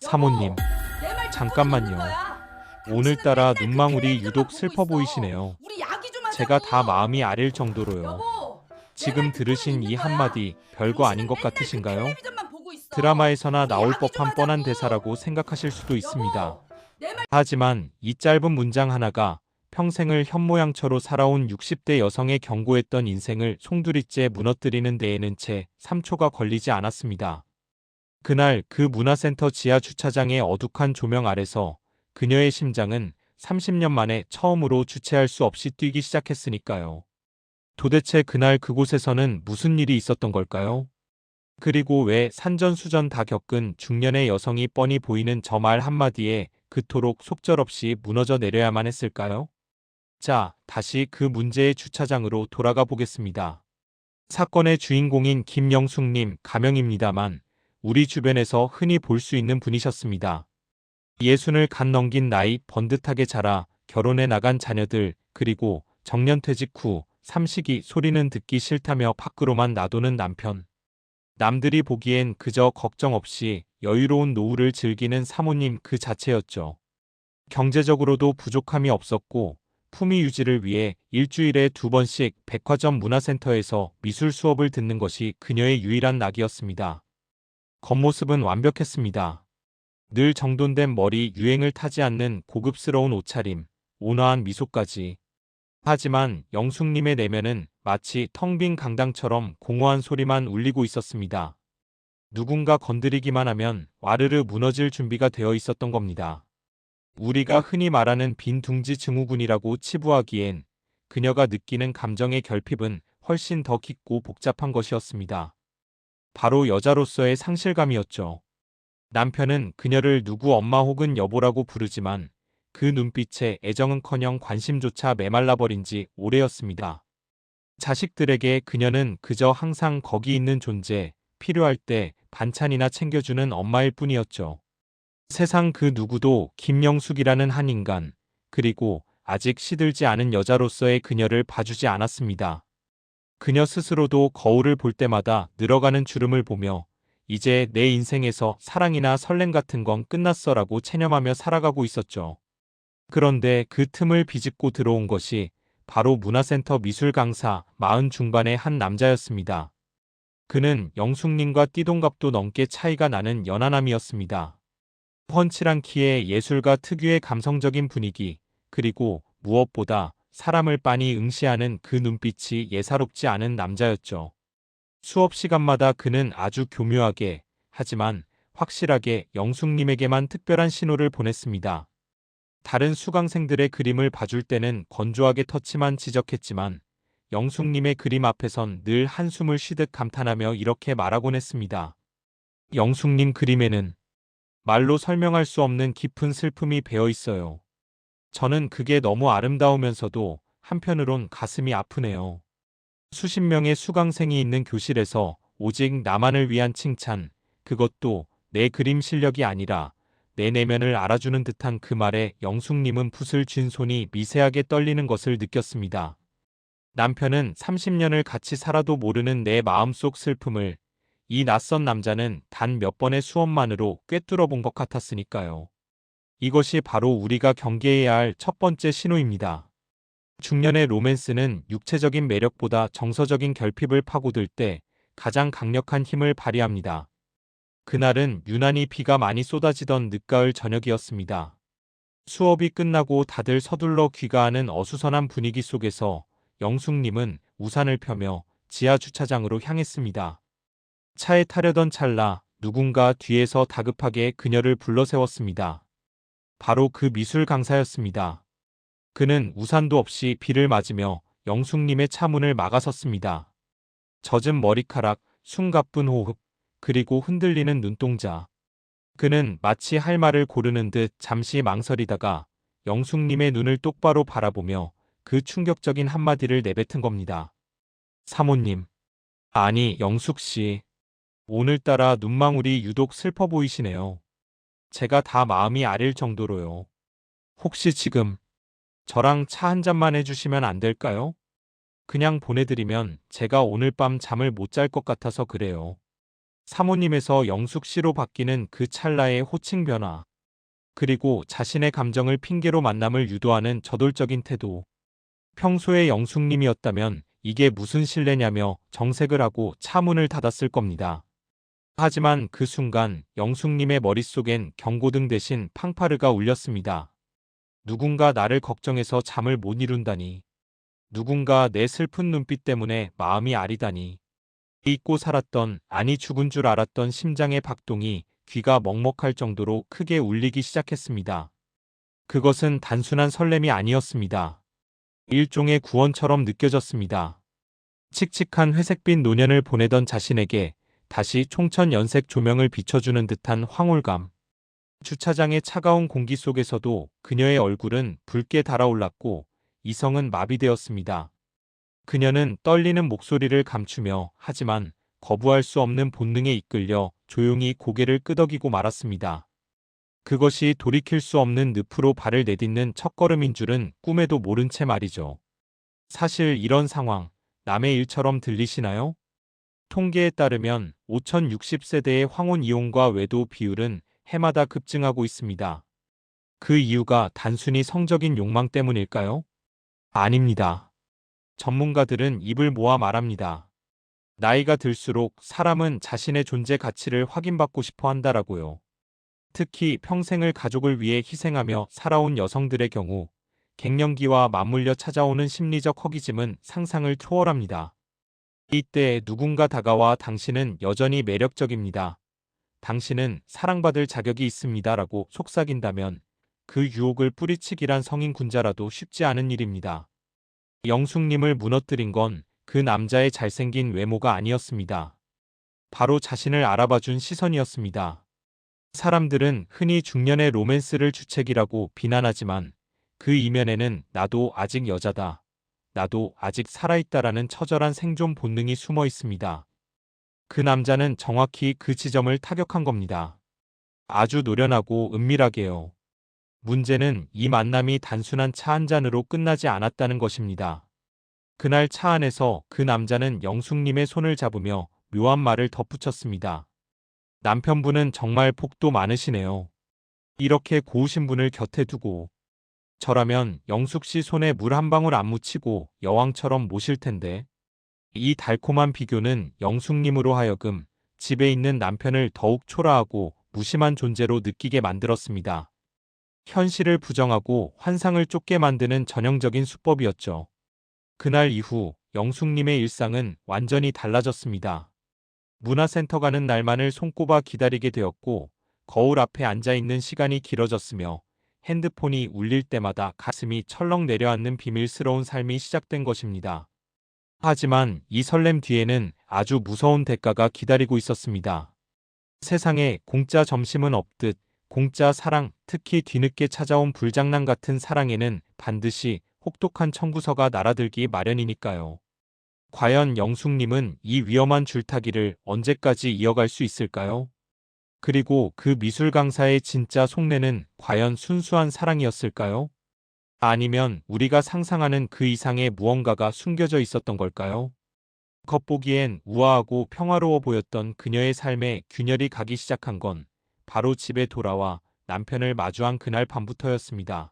사모님, 잠깐만요. 오늘따라 눈망울이 유독 슬퍼 보이시네요. 제가 다 마음이 아릴 정도로요. 지금 들으신 이 한마디 별거 아닌 것 같으신가요? 드라마에서나 나올 법한 뻔한 대사라고 생각하실 수도 있습니다. 하지만 이 짧은 문장 하나가 평생을 현모양처로 살아온 60대 여성의 견고했던 인생을 송두리째 무너뜨리는 데에는 채 3초가 걸리지 않았습니다. 그날 그 문화센터 지하 주차장의 어둑한 조명 아래서 그녀의 심장은 30년 만에 처음으로 주체할 수 없이 뛰기 시작했으니까요. 도대체 그날 그곳에서는 무슨 일이 있었던 걸까요? 그리고 왜 산전수전 다 겪은 중년의 여성이 뻔히 보이는 저 말 한마디에 그토록 속절없이 무너져 내려야만 했을까요? 자, 다시 그 문제의 주차장으로 돌아가 보겠습니다. 사건의 주인공인 김영숙님 가명입니다만 우리 주변에서 흔히 볼 수 있는 분이셨습니다. 60을 갓 넘긴 나이 번듯하게 자라 결혼해 나간 자녀들 그리고 정년퇴직 후 삼식이 소리는 듣기 싫다며 밖으로만 놔두는 남편. 남들이 보기엔 그저 걱정 없이 여유로운 노후를 즐기는 사모님 그 자체였죠. 경제적으로도 부족함이 없었고 품위 유지를 위해 일주일에 2번씩 백화점 문화센터에서 미술 수업을 듣는 것이 그녀의 유일한 낙이었습니다. 겉모습은 완벽했습니다. 늘 정돈된 머리, 유행을 타지 않는 고급스러운 옷차림, 온화한 미소까지. 하지만 영숙님의 내면은 마치 텅 빈 강당처럼 공허한 소리만 울리고 있었습니다. 누군가 건드리기만 하면 와르르 무너질 준비가 되어 있었던 겁니다. 우리가 흔히 말하는 빈둥지 증후군이라고 치부하기엔 그녀가 느끼는 감정의 결핍은 훨씬 더 깊고 복잡한 것이었습니다. 바로 여자로서의 상실감이었죠. 남편은 그녀를 누구 엄마 혹은 여보라고 부르지만 그 눈빛에 애정은커녕 관심조차 메말라버린 지 오래였습니다. 자식들에게 그녀는 그저 항상 거기 있는 존재, 필요할 때 반찬이나 챙겨주는 엄마일 뿐이었죠. 세상 그 누구도 김영숙이라는 한 인간, 그리고 아직 시들지 않은 여자로서의 그녀를 봐주지 않았습니다. 그녀 스스로도 거울을 볼 때마다 늘어가는 주름을 보며 이제 내 인생에서 사랑이나 설렘 같은 건 끝났어라고 체념하며 살아가고 있었죠. 그런데 그 틈을 비집고 들어온 것이 바로 문화센터 미술 강사 40 중반의 한 남자였습니다. 그는 영숙님과 띠동갑도 넘게 차이가 나는 연하남이었습니다. 훤칠한 키에 예술가 특유의 감성적인 분위기, 그리고 무엇보다 사람을 빤히 응시하는 그 눈빛이 예사롭지 않은 남자였죠. 수업 시간마다 그는 아주 교묘하게, 하지만 확실하게 영숙님에게만 특별한 신호를 보냈습니다. 다른 수강생들의 그림을 봐줄 때는 건조하게 터치만 지적했지만 영숙님의 그림 앞에선 늘 한숨을 쉬듯 감탄하며 이렇게 말하곤 했습니다. 영숙님 그림에는 말로 설명할 수 없는 깊은 슬픔이 배어 있어요. 저는 그게 너무 아름다우면서도 한편으론 가슴이 아프네요. 수십 명의 수강생이 있는 교실에서 오직 나만을 위한 칭찬, 그것도 내 그림 실력이 아니라 내 내면을 알아주는 듯한 그 말에 영숙님은 붓을 쥔 손이 미세하게 떨리는 것을 느꼈습니다. 남편은 30년을 같이 살아도 모르는 내 마음속 슬픔을 이 낯선 남자는 단 몇 번의 수업만으로 꿰뚫어 본 것 같았으니까요. 이것이 바로 우리가 경계해야 할 첫 번째 신호입니다. 중년의 로맨스는 육체적인 매력보다 정서적인 결핍을 파고들 때 가장 강력한 힘을 발휘합니다. 그날은 유난히 비가 많이 쏟아지던 늦가을 저녁이었습니다. 수업이 끝나고 다들 서둘러 귀가하는 어수선한 분위기 속에서 영숙님은 우산을 펴며 지하 주차장으로 향했습니다. 차에 타려던 찰나 누군가 뒤에서 다급하게 그녀를 불러세웠습니다. 바로 그 미술 강사였습니다. 그는 우산도 없이 비를 맞으며 영숙님의 차 문을 막아섰습니다. 젖은 머리카락, 숨가쁜 호흡, 그리고 흔들리는 눈동자. 그는 마치 할 말을 고르는 듯 잠시 망설이다가 영숙님의 눈을 똑바로 바라보며 그 충격적인 한마디를 내뱉은 겁니다. 사모님. 아니, 영숙 씨. 오늘따라 눈망울이 유독 슬퍼 보이시네요. 제가 다 마음이 아릴 정도로요. 혹시 지금 저랑 차 한 잔만 해주시면 안 될까요? 그냥 보내드리면 제가 오늘 밤 잠을 못 잘 것 같아서 그래요. 사모님에서 영숙 씨로 바뀌는 그 찰나의 호칭 변화. 그리고 자신의 감정을 핑계로 만남을 유도하는 저돌적인 태도. 평소에 영숙님이었다면 이게 무슨 신뢰냐며 정색을 하고 차문을 닫았을 겁니다. 하지만 그 순간 영숙님의 머릿속엔 경고등 대신 팡파르가 울렸습니다. 누군가 나를 걱정해서 잠을 못 이룬다니. 누군가 내 슬픈 눈빛 때문에 마음이 아리다니. 잊고 살았던, 아니 죽은 줄 알았던 심장의 박동이 귀가 먹먹할 정도로 크게 울리기 시작했습니다. 그것은 단순한 설렘이 아니었습니다. 일종의 구원처럼 느껴졌습니다. 칙칙한 회색빛 노년을 보내던 자신에게 다시 총천 연색 조명을 비춰주는 듯한 황홀감. 주차장의 차가운 공기 속에서도 그녀의 얼굴은 붉게 달아올랐고 이성은 마비되었습니다. 그녀는 떨리는 목소리를 감추며 하지만 거부할 수 없는 본능에 이끌려 조용히 고개를 끄덕이고 말았습니다. 그것이 돌이킬 수 없는 늪으로 발을 내딛는 첫걸음인 줄은 꿈에도 모른 채 말이죠. 사실 이런 상황, 남의 일처럼 들리시나요? 통계에 따르면 5060세대의 황혼 이혼과 외도 비율은 해마다 급증하고 있습니다. 그 이유가 단순히 성적인 욕망 때문일까요? 아닙니다. 전문가들은 입을 모아 말합니다. 나이가 들수록 사람은 자신의 존재 가치를 확인받고 싶어 한다라고요. 특히 평생을 가족을 위해 희생하며 살아온 여성들의 경우 갱년기와 맞물려 찾아오는 심리적 허기짐은 상상을 초월합니다. 이때 누군가 다가와 당신은 여전히 매력적입니다. 당신은 사랑받을 자격이 있습니다라고 속삭인다면 그 유혹을 뿌리치기란 성인 군자라도 쉽지 않은 일입니다. 영숙님을 무너뜨린 건 그 남자의 잘생긴 외모가 아니었습니다. 바로 자신을 알아봐준 시선이었습니다. 사람들은 흔히 중년의 로맨스를 주책이라고 비난하지만 그 이면에는 나도 아직 여자다. 나도 아직 살아있다라는 처절한 생존 본능이 숨어 있습니다. 그 남자는 정확히 그 지점을 타격한 겁니다. 아주 노련하고 은밀하게요. 문제는 이 만남이 단순한 차 한 잔으로 끝나지 않았다는 것입니다. 그날 차 안에서 그 남자는 영숙님의 손을 잡으며 묘한 말을 덧붙였습니다. 남편분은 정말 복도 많으시네요. 이렇게 고우신 분을 곁에 두고 저라면 영숙 씨 손에 물 한 방울 안 묻히고 여왕처럼 모실 텐데. 이 달콤한 비교는 영숙님으로 하여금 집에 있는 남편을 더욱 초라하고 무심한 존재로 느끼게 만들었습니다. 현실을 부정하고 환상을 쫓게 만드는 전형적인 수법이었죠. 그날 이후 영숙님의 일상은 완전히 달라졌습니다. 문화센터 가는 날만을 손꼽아 기다리게 되었고 거울 앞에 앉아있는 시간이 길어졌으며 핸드폰이 울릴 때마다 가슴이 철렁 내려앉는 비밀스러운 삶이 시작된 것입니다. 하지만 이 설렘 뒤에는 아주 무서운 대가가 기다리고 있었습니다. 세상에 공짜 점심은 없듯 공짜 사랑, 특히 뒤늦게 찾아온 불장난 같은 사랑에는 반드시 혹독한 청구서가 날아들기 마련이니까요. 과연 영숙님은 이 위험한 줄타기를 언제까지 이어갈 수 있을까요? 그리고 그 미술 강사의 진짜 속내는 과연 순수한 사랑이었을까요? 아니면 우리가 상상하는 그 이상의 무언가가 숨겨져 있었던 걸까요? 겉보기엔 우아하고 평화로워 보였던 그녀의 삶에 균열이 가기 시작한 건 바로 집에 돌아와 남편을 마주한 그날 밤부터였습니다.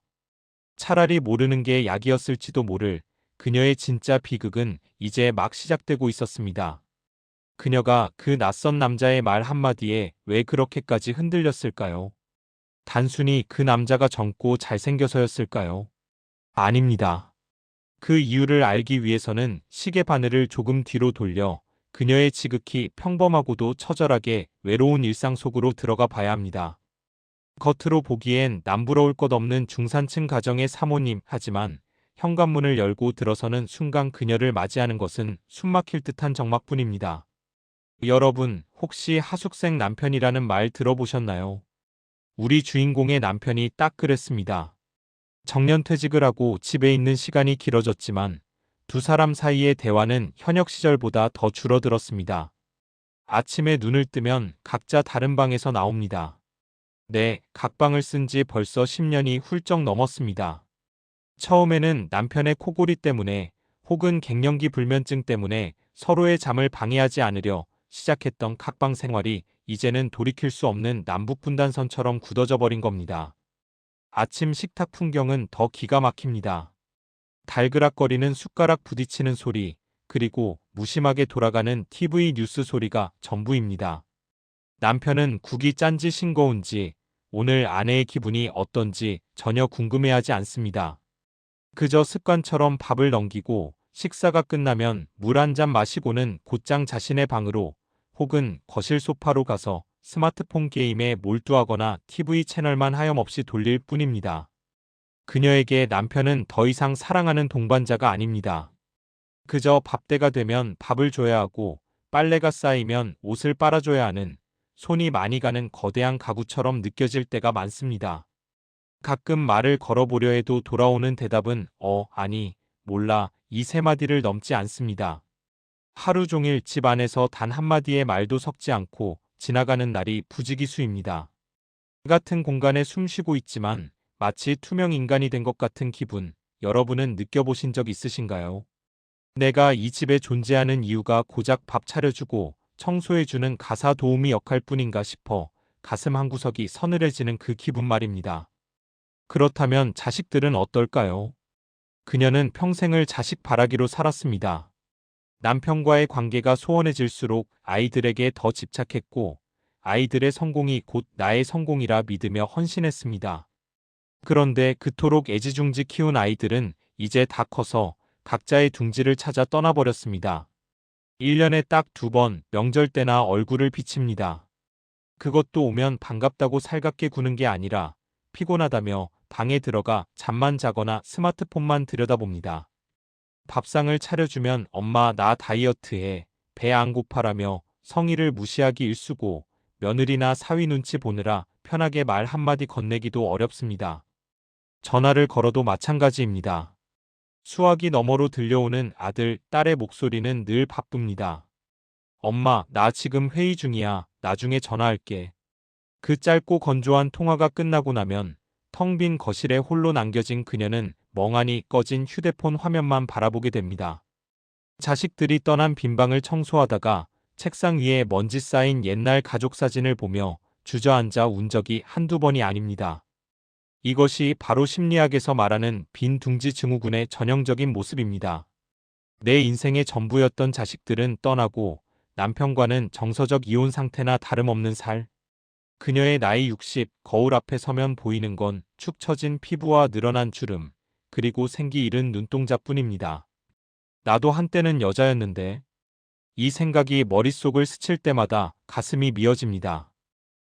차라리 모르는 게 약이었을지도 모를 그녀의 진짜 비극은 이제 막 시작되고 있었습니다. 그녀가 그 낯선 남자의 말 한마디에 왜 그렇게까지 흔들렸을까요? 단순히 그 남자가 젊고 잘생겨서였을까요? 아닙니다. 그 이유를 알기 위해서는 시계 바늘을 조금 뒤로 돌려 그녀의 지극히 평범하고도 처절하게 외로운 일상 속으로 들어가 봐야 합니다. 겉으로 보기엔 남부러울 것 없는 중산층 가정의 사모님, 하지만 현관문을 열고 들어서는 순간 그녀를 맞이하는 것은 숨막힐 듯한 적막뿐입니다. 여러분, 혹시 하숙생 남편이라는 말 들어보셨나요? 우리 주인공의 남편이 딱 그랬습니다. 정년퇴직을 하고 집에 있는 시간이 길어졌지만 두 사람 사이의 대화는 현역 시절보다 더 줄어들었습니다. 아침에 눈을 뜨면 각자 다른 방에서 나옵니다. 네, 각방을 쓴 지 벌써 10년이 훌쩍 넘었습니다. 처음에는 남편의 코골이 때문에 혹은 갱년기 불면증 때문에 서로의 잠을 방해하지 않으려 시작했던 각방 생활이 이제는 돌이킬 수 없는 남북분단선처럼 굳어져 버린 겁니다. 아침 식탁 풍경은 더 기가 막힙니다. 달그락거리는 숟가락 부딪히는 소리, 그리고 무심하게 돌아가는 TV 뉴스 소리가 전부입니다. 남편은 국이 짠지 싱거운지, 오늘 아내의 기분이 어떤지 전혀 궁금해하지 않습니다. 그저 습관처럼 밥을 넘기고 식사가 끝나면 물 한 잔 마시고는 곧장 자신의 방으로 혹은 거실 소파로 가서 스마트폰 게임에 몰두하거나 TV 채널만 하염없이 돌릴 뿐입니다. 그녀에게 남편은 더 이상 사랑하는 동반자가 아닙니다. 그저 밥때가 되면 밥을 줘야 하고 빨래가 쌓이면 옷을 빨아줘야 하는 손이 많이 가는 거대한 가구처럼 느껴질 때가 많습니다. 가끔 말을 걸어보려 해도 돌아오는 대답은 아니, 몰라, 이 세 마디를 넘지 않습니다. 하루 종일 집 안에서 단 한마디의 말도 섞지 않고 지나가는 날이 부지기수입니다. 같은 공간에 숨 쉬고 있지만 마치 투명 인간이 된 것 같은 기분, 여러분은 느껴보신 적 있으신가요? 내가 이 집에 존재하는 이유가 고작 밥 차려주고 청소해주는 가사 도우미 역할뿐인가 싶어 가슴 한구석이 서늘해지는 그 기분 말입니다. 그렇다면 자식들은 어떨까요? 그녀는 평생을 자식 바라기로 살았습니다. 남편과의 관계가 소원해질수록 아이들에게 더 집착했고 아이들의 성공이 곧 나의 성공이라 믿으며 헌신했습니다. 그런데 그토록 애지중지 키운 아이들은 이제 다 커서 각자의 둥지를 찾아 떠나버렸습니다. 1년에 딱 2번 명절 때나 얼굴을 비칩니다. 그것도 오면 반갑다고 살갑게 구는 게 아니라 피곤하다며 방에 들어가 잠만 자거나 스마트폰만 들여다봅니다. 밥상을 차려주면 엄마 나 다이어트해, 배 안 고파라며 성의를 무시하기 일쑤고 며느리나 사위 눈치 보느라 편하게 말 한마디 건네기도 어렵습니다. 전화를 걸어도 마찬가지입니다. 수화기 너머로 들려오는 아들, 딸의 목소리는 늘 바쁩니다. 엄마, 나 지금 회의 중이야. 나중에 전화할게. 그 짧고 건조한 통화가 끝나고 나면 텅 빈 거실에 홀로 남겨진 그녀는 멍하니 꺼진 휴대폰 화면만 바라보게 됩니다. 자식들이 떠난 빈방을 청소하다가 책상 위에 먼지 쌓인 옛날 가족 사진을 보며 주저앉아 운 적이 한두 번이 아닙니다. 이것이 바로 심리학에서 말하는 빈 둥지 증후군의 전형적인 모습입니다. 내 인생의 전부였던 자식들은 떠나고 남편과는 정서적 이혼 상태나 다름없는 살. 그녀의 나이 60, 거울 앞에 서면 보이는 건 축 처진 피부와 늘어난 주름, 그리고 생기 잃은 눈동자뿐입니다. 나도 한때는 여자였는데. 이 생각이 머릿속을 스칠 때마다 가슴이 미어집니다.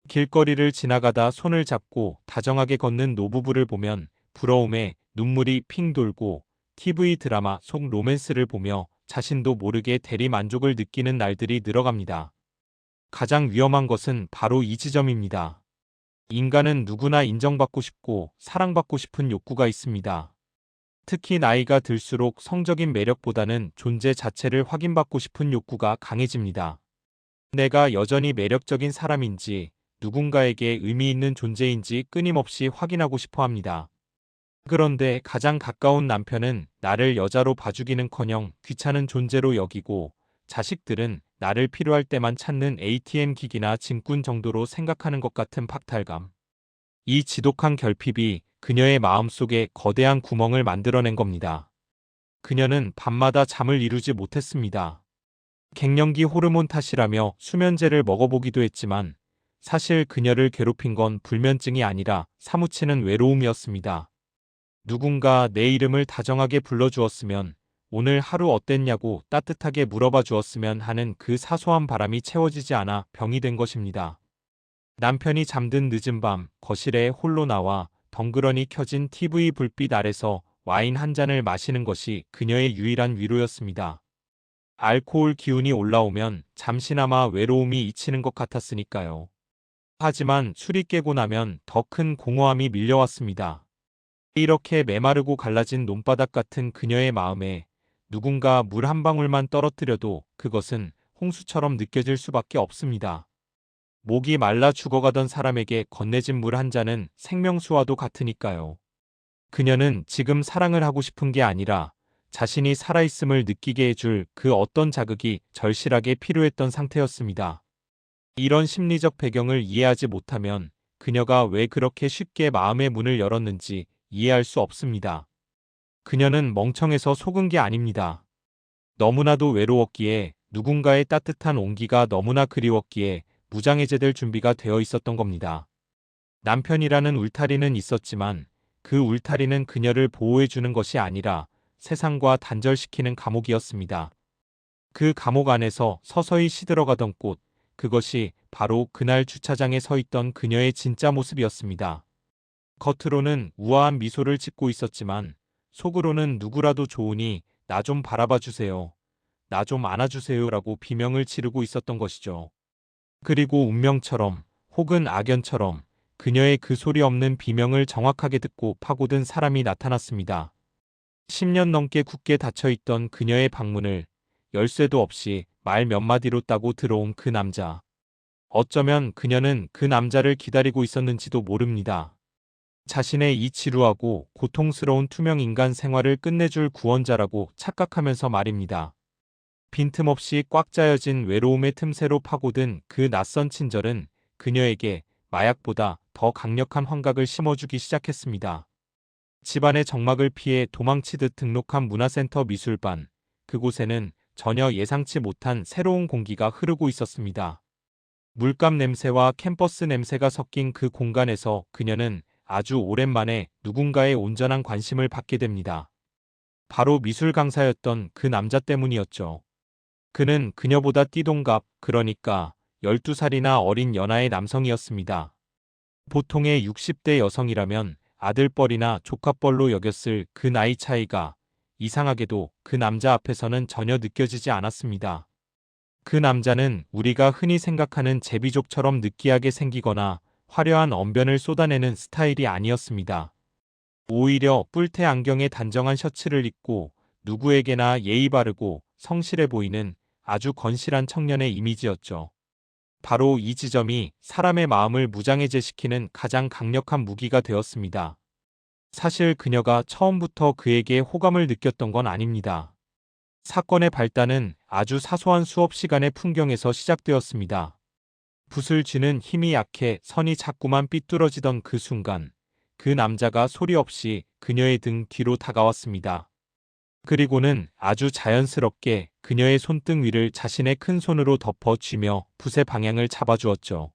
길거리를 지나가다 손을 잡고 다정하게 걷는 노부부를 보면 부러움에 눈물이 핑 돌고 TV 드라마 속 로맨스를 보며 자신도 모르게 대리 만족을 느끼는 날들이 늘어갑니다. 가장 위험한 것은 바로 이 지점입니다. 인간은 누구나 인정받고 싶고 사랑받고 싶은 욕구가 있습니다. 특히 나이가 들수록 성적인 매력보다는 존재 자체를 확인받고 싶은 욕구가 강해집니다. 내가 여전히 매력적인 사람인지 누군가에게 의미 있는 존재인지 끊임없이 확인하고 싶어 합니다. 그런데 가장 가까운 남편은 나를 여자로 봐주기는커녕 귀찮은 존재로 여기고 자식들은 나를 필요할 때만 찾는 ATM 기기나 짐꾼 정도로 생각하는 것 같은 박탈감. 이 지독한 결핍이 그녀의 마음속에 거대한 구멍을 만들어낸 겁니다. 그녀는 밤마다 잠을 이루지 못했습니다. 갱년기 호르몬 탓이라며 수면제를 먹어보기도 했지만 사실 그녀를 괴롭힌 건 불면증이 아니라 사무치는 외로움이었습니다. 누군가 내 이름을 다정하게 불러주었으면, 오늘 하루 어땠냐고 따뜻하게 물어봐 주었으면 하는 그 사소한 바람이 채워지지 않아 병이 된 것입니다. 남편이 잠든 늦은 밤 거실에 홀로 나와 덩그러니 켜진 TV 불빛 아래서 와인 한 잔을 마시는 것이 그녀의 유일한 위로였습니다. 알코올 기운이 올라오면 잠시나마 외로움이 잊히는 것 같았으니까요. 하지만 술이 깨고 나면 더 큰 공허함이 밀려왔습니다. 이렇게 메마르고 갈라진 논바닥 같은 그녀의 마음에 누군가 물 한 방울만 떨어뜨려도 그것은 홍수처럼 느껴질 수밖에 없습니다. 목이 말라 죽어가던 사람에게 건네진 물 한 잔은 생명수와도 같으니까요. 그녀는 지금 사랑을 하고 싶은 게 아니라 자신이 살아있음을 느끼게 해줄 그 어떤 자극이 절실하게 필요했던 상태였습니다. 이런 심리적 배경을 이해하지 못하면 그녀가 왜 그렇게 쉽게 마음의 문을 열었는지 이해할 수 없습니다. 그녀는 멍청해서 속은 게 아닙니다. 너무나도 외로웠기에, 누군가의 따뜻한 온기가 너무나 그리웠기에 무장해제될 준비가 되어 있었던 겁니다. 남편이라는 울타리는 있었지만 그 울타리는 그녀를 보호해주는 것이 아니라 세상과 단절시키는 감옥이었습니다. 그 감옥 안에서 서서히 시들어가던 꽃, 그것이 바로 그날 주차장에 서 있던 그녀의 진짜 모습이었습니다. 겉으로는 우아한 미소를 짓고 있었지만 속으로는 누구라도 좋으니 나 좀 바라봐 주세요. 나 좀 안아주세요라고 비명을 지르고 있었던 것이죠. 그리고 운명처럼 혹은 악연처럼 그녀의 그 소리 없는 비명을 정확하게 듣고 파고든 사람이 나타났습니다. 10년 넘게 굳게 닫혀있던 그녀의 방문을 열쇠도 없이 말 몇 마디로 따고 들어온 그 남자. 어쩌면 그녀는 그 남자를 기다리고 있었는지도 모릅니다. 자신의 이 지루하고 고통스러운 투명 인간 생활을 끝내줄 구원자라고 착각하면서 말입니다. 빈틈없이 꽉 짜여진 외로움의 틈새로 파고든 그 낯선 친절은 그녀에게 마약보다 더 강력한 환각을 심어주기 시작했습니다. 집안의 정막을 피해 도망치듯 등록한 문화센터 미술반, 그곳에는 전혀 예상치 못한 새로운 공기가 흐르고 있었습니다. 물감 냄새와 캠퍼스 냄새가 섞인 그 공간에서 그녀는 아주 오랜만에 누군가의 온전한 관심을 받게 됩니다. 바로 미술 강사였던 그 남자 때문이었죠. 그는 그녀보다 띠동갑, 그러니까 12살이나 어린 연하의 남성이었습니다. 보통의 60대 여성이라면 아들뻘이나 조카뻘로 여겼을 그 나이 차이가 이상하게도 그 남자 앞에서는 전혀 느껴지지 않았습니다. 그 남자는 우리가 흔히 생각하는 제비족처럼 느끼하게 생기거나 화려한 언변을 쏟아내는 스타일이 아니었습니다. 오히려 뿔테 안경에 단정한 셔츠를 입고 누구에게나 예의 바르고 성실해 보이는 아주 건실한 청년의 이미지였죠. 바로 이 지점이 사람의 마음을 무장해제시키는 가장 강력한 무기가 되었습니다. 사실 그녀가 처음부터 그에게 호감을 느꼈던 건 아닙니다. 사건의 발단은 아주 사소한 수업 시간의 풍경에서 시작되었습니다. 붓을 쥐는 힘이 약해 선이 자꾸만 삐뚤어지던 그 순간, 그 남자가 소리 없이 그녀의 등 뒤로 다가왔습니다. 그리고는 아주 자연스럽게 그녀의 손등 위를 자신의 큰 손으로 덮어 쥐며 붓의 방향을 잡아주었죠.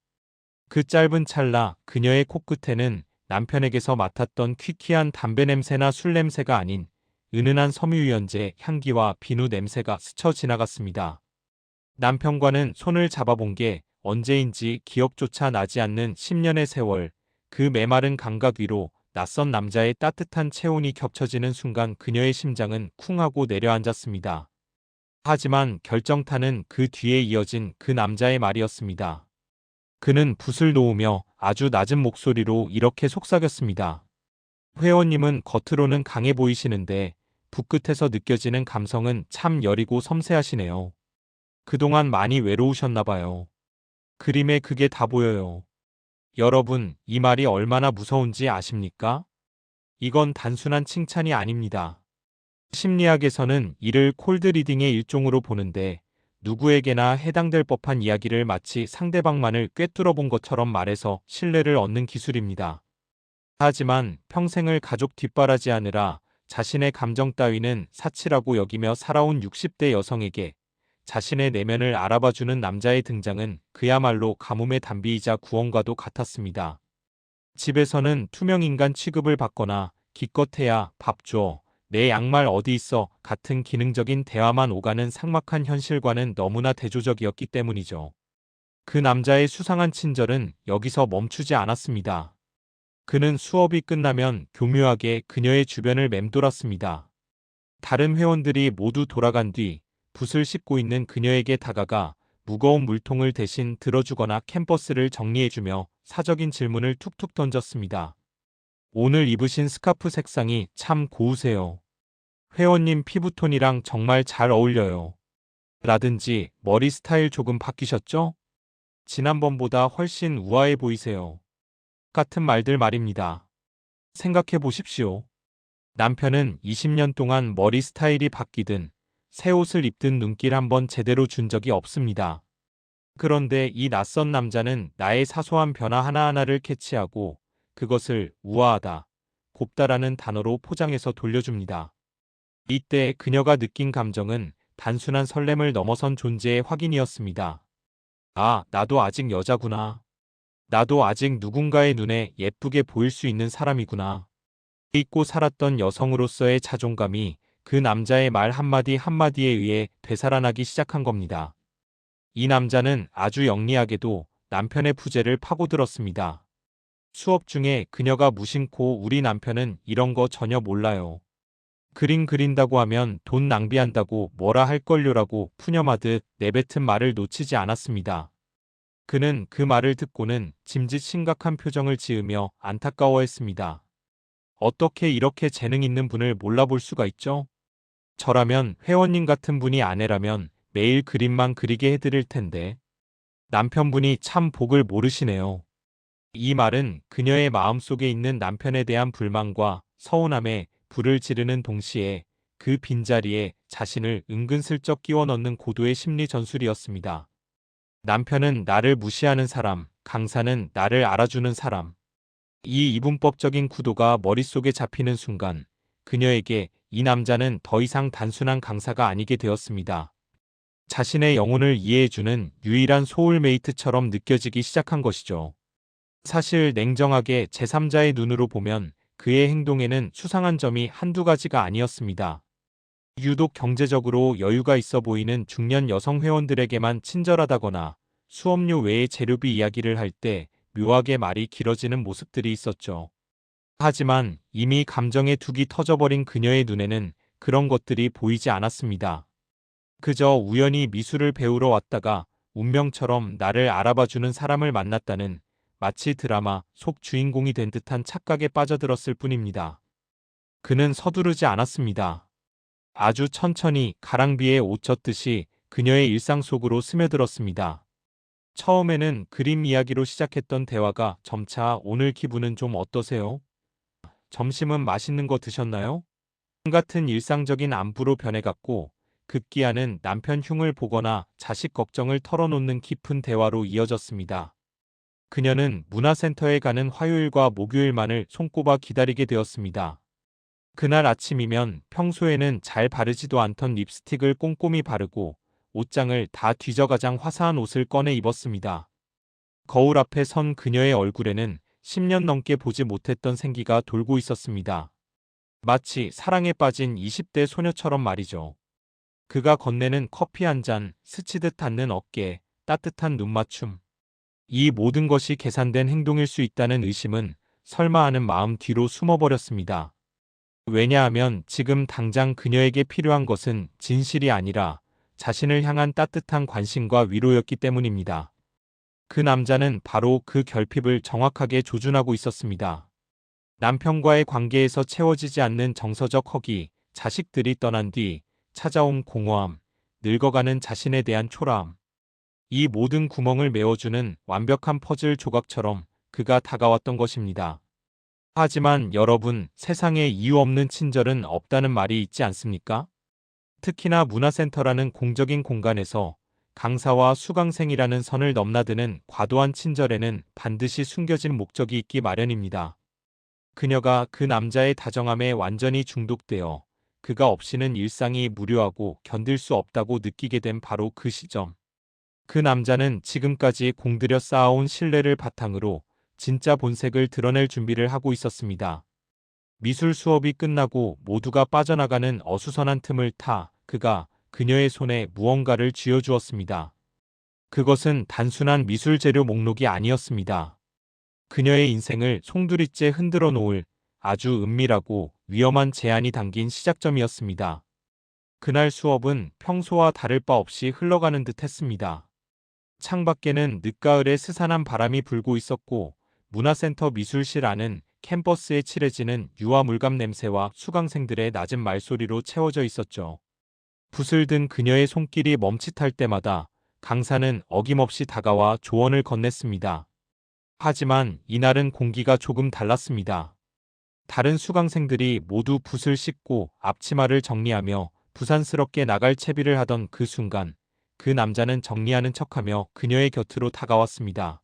그 짧은 찰나 그녀의 코끝에는 남편에게서 맡았던 퀴퀴한 담배 냄새나 술 냄새가 아닌 은은한 섬유유연제 향기와 비누 냄새가 스쳐 지나갔습니다. 남편과는 손을 잡아본 게 언제인지 기억조차 나지 않는 10년의 세월, 그 메마른 감각 위로 낯선 남자의 따뜻한 체온이 겹쳐지는 순간 그녀의 심장은 쿵하고 내려앉았습니다. 하지만 결정타는 그 뒤에 이어진 그 남자의 말이었습니다. 그는 붓을 놓으며 아주 낮은 목소리로 이렇게 속삭였습니다. 회원님은 겉으로는 강해 보이시는데 붓끝에서 느껴지는 감성은 참 여리고 섬세하시네요. 그동안 많이 외로우셨나 봐요. 그림에 그게 다 보여요. 여러분, 이 말이 얼마나 무서운지 아십니까? 이건 단순한 칭찬이 아닙니다. 심리학에서는 이를 콜드 리딩의 일종으로 보는데 누구에게나 해당될 법한 이야기를 마치 상대방만을 꿰뚫어 본 것처럼 말해서 신뢰를 얻는 기술입니다. 하지만 평생을 가족 뒷바라지하느라 자신의 감정 따위는 사치라고 여기며 살아온 60대 여성에게 자신의 내면을 알아봐주는 남자의 등장은 그야말로 가뭄의 단비이자 구원과도 같았습니다. 집에서는 투명인간 취급을 받거나 기껏해야 밥 줘, 내 양말 어디 있어 같은 기능적인 대화만 오가는 삭막한 현실과는 너무나 대조적이었기 때문이죠. 그 남자의 수상한 친절은 여기서 멈추지 않았습니다. 그는 수업이 끝나면 교묘하게 그녀의 주변을 맴돌았습니다. 다른 회원들이 모두 돌아간 뒤 붓을 씹고 있는 그녀에게 다가가 무거운 물통을 대신 들어주거나 캠퍼스를 정리해주며 사적인 질문을 툭툭 던졌습니다. 오늘 입으신 스카프 색상이 참 고우세요. 회원님 피부톤이랑 정말 잘 어울려요. 라든지 머리 스타일 조금 바뀌셨죠? 지난번보다 훨씬 우아해 보이세요. 같은 말들 말입니다. 생각해 보십시오. 남편은 20년 동안 머리 스타일이 바뀌든 새 옷을 입든 눈길 한번 제대로 준 적이 없습니다. 그런데 이 낯선 남자는 나의 사소한 변화 하나하나를 캐치하고 그것을 우아하다, 곱다라는 단어로 포장해서 돌려줍니다. 이때 그녀가 느낀 감정은 단순한 설렘을 넘어선 존재의 확인이었습니다. 아, 나도 아직 여자구나. 나도 아직 누군가의 눈에 예쁘게 보일 수 있는 사람이구나. 잊고 살았던 여성으로서의 자존감이 그 남자의 말 한마디 한마디에 의해 되살아나기 시작한 겁니다. 이 남자는 아주 영리하게도 남편의 부재를 파고들었습니다. 수업 중에 그녀가 무심코 우리 남편은 이런 거 전혀 몰라요. 그림 그린다고 하면 돈 낭비한다고 뭐라 할걸요라고 푸념하듯 내뱉은 말을 놓치지 않았습니다. 그는 그 말을 듣고는 짐짓 심각한 표정을 지으며 안타까워했습니다. 어떻게 이렇게 재능 있는 분을 몰라볼 수가 있죠? 저라면 회원님 같은 분이 아내라면 매일 그림만 그리게 해드릴 텐데. 남편분이 참 복을 모르시네요. 이 말은 그녀의 마음속에 있는 남편에 대한 불만과 서운함에 불을 지르는 동시에 그 빈자리에 자신을 은근슬쩍 끼워 넣는 고도의 심리 전술이었습니다. 남편은 나를 무시하는 사람, 강사는 나를 알아주는 사람. 이 이분법적인 구도가 머릿속에 잡히는 순간 그녀에게 이 남자는 더 이상 단순한 강사가 아니게 되었습니다. 자신의 영혼을 이해해주는 유일한 소울메이트처럼 느껴지기 시작한 것이죠. 사실 냉정하게 제3자의 눈으로 보면 그의 행동에는 수상한 점이 한두 가지가 아니었습니다. 유독 경제적으로 여유가 있어 보이는 중년 여성 회원들에게만 친절하다거나 수업료 외의 재료비 이야기를 할 때 묘하게 말이 길어지는 모습들이 있었죠. 하지만 이미 감정의 둑이 터져버린 그녀의 눈에는 그런 것들이 보이지 않았습니다. 그저 우연히 미술을 배우러 왔다가 운명처럼 나를 알아봐주는 사람을 만났다는 마치 드라마 속 주인공이 된 듯한 착각에 빠져들었을 뿐입니다. 그는 서두르지 않았습니다. 아주 천천히 가랑비에 옷 젖듯이 그녀의 일상 속으로 스며들었습니다. 처음에는 그림 이야기로 시작했던 대화가 점차 오늘 기분은 좀 어떠세요? 점심은 맛있는 거 드셨나요? 같은 일상적인 안부로 변해갔고 급기야는 남편 흉을 보거나 자식 걱정을 털어놓는 깊은 대화로 이어졌습니다. 그녀는 문화센터에 가는 화요일과 목요일만을 손꼽아 기다리게 되었습니다. 그날 아침이면 평소에는 잘 바르지도 않던 립스틱을 꼼꼼히 바르고 옷장을 다 뒤져 가장 화사한 옷을 꺼내 입었습니다. 거울 앞에 선 그녀의 얼굴에는 10년 넘게 보지 못했던 생기가 돌고 있었습니다. 마치 사랑에 빠진 20대 소녀처럼 말이죠. 그가 건네는 커피 한 잔, 스치듯 닿는 어깨, 따뜻한 눈맞춤. 이 모든 것이 계산된 행동일 수 있다는 의심은 설마 하는 마음 뒤로 숨어버렸습니다. 왜냐하면 지금 당장 그녀에게 필요한 것은 진실이 아니라 자신을 향한 따뜻한 관심과 위로였기 때문입니다. 그 남자는 바로 그 결핍을 정확하게 조준하고 있었습니다. 남편과의 관계에서 채워지지 않는 정서적 허기, 자식들이 떠난 뒤 찾아온 공허함, 늙어가는 자신에 대한 초라함. 이 모든 구멍을 메워주는 완벽한 퍼즐 조각처럼 그가 다가왔던 것입니다. 하지만 여러분, 세상에 이유 없는 친절은 없다는 말이 있지 않습니까? 특히나 문화센터라는 공적인 공간에서 강사와 수강생이라는 선을 넘나드는 과도한 친절에는 반드시 숨겨진 목적이 있기 마련입니다. 그녀가 그 남자의 다정함에 완전히 중독되어 그가 없이는 일상이 무료하고 견딜 수 없다고 느끼게 된 바로 그 시점. 그 남자는 지금까지 공들여 쌓아온 신뢰를 바탕으로 진짜 본색을 드러낼 준비를 하고 있었습니다. 미술 수업이 끝나고 모두가 빠져나가는 어수선한 틈을 타 그가 그녀의 손에 무언가를 쥐어주었습니다. 그것은 단순한 미술 재료 목록이 아니었습니다. 그녀의 인생을 송두리째 흔들어 놓을 아주 은밀하고 위험한 제안이 담긴 시작점이었습니다. 그날 수업은 평소와 다를 바 없이 흘러가는 듯 했습니다. 창밖에는 늦가을에 스산한 바람이 불고 있었고 문화센터 미술실 안은 캠퍼스에 칠해지는 유화 물감 냄새와 수강생들의 낮은 말소리로 채워져 있었죠. 붓을 든 그녀의 손길이 멈칫할 때마다 강사는 어김없이 다가와 조언을 건넸습니다. 하지만 이날은 공기가 조금 달랐습니다. 다른 수강생들이 모두 붓을 씻고 앞치마를 정리하며 부산스럽게 나갈 채비를 하던 그 순간 그 남자는 정리하는 척하며 그녀의 곁으로 다가왔습니다.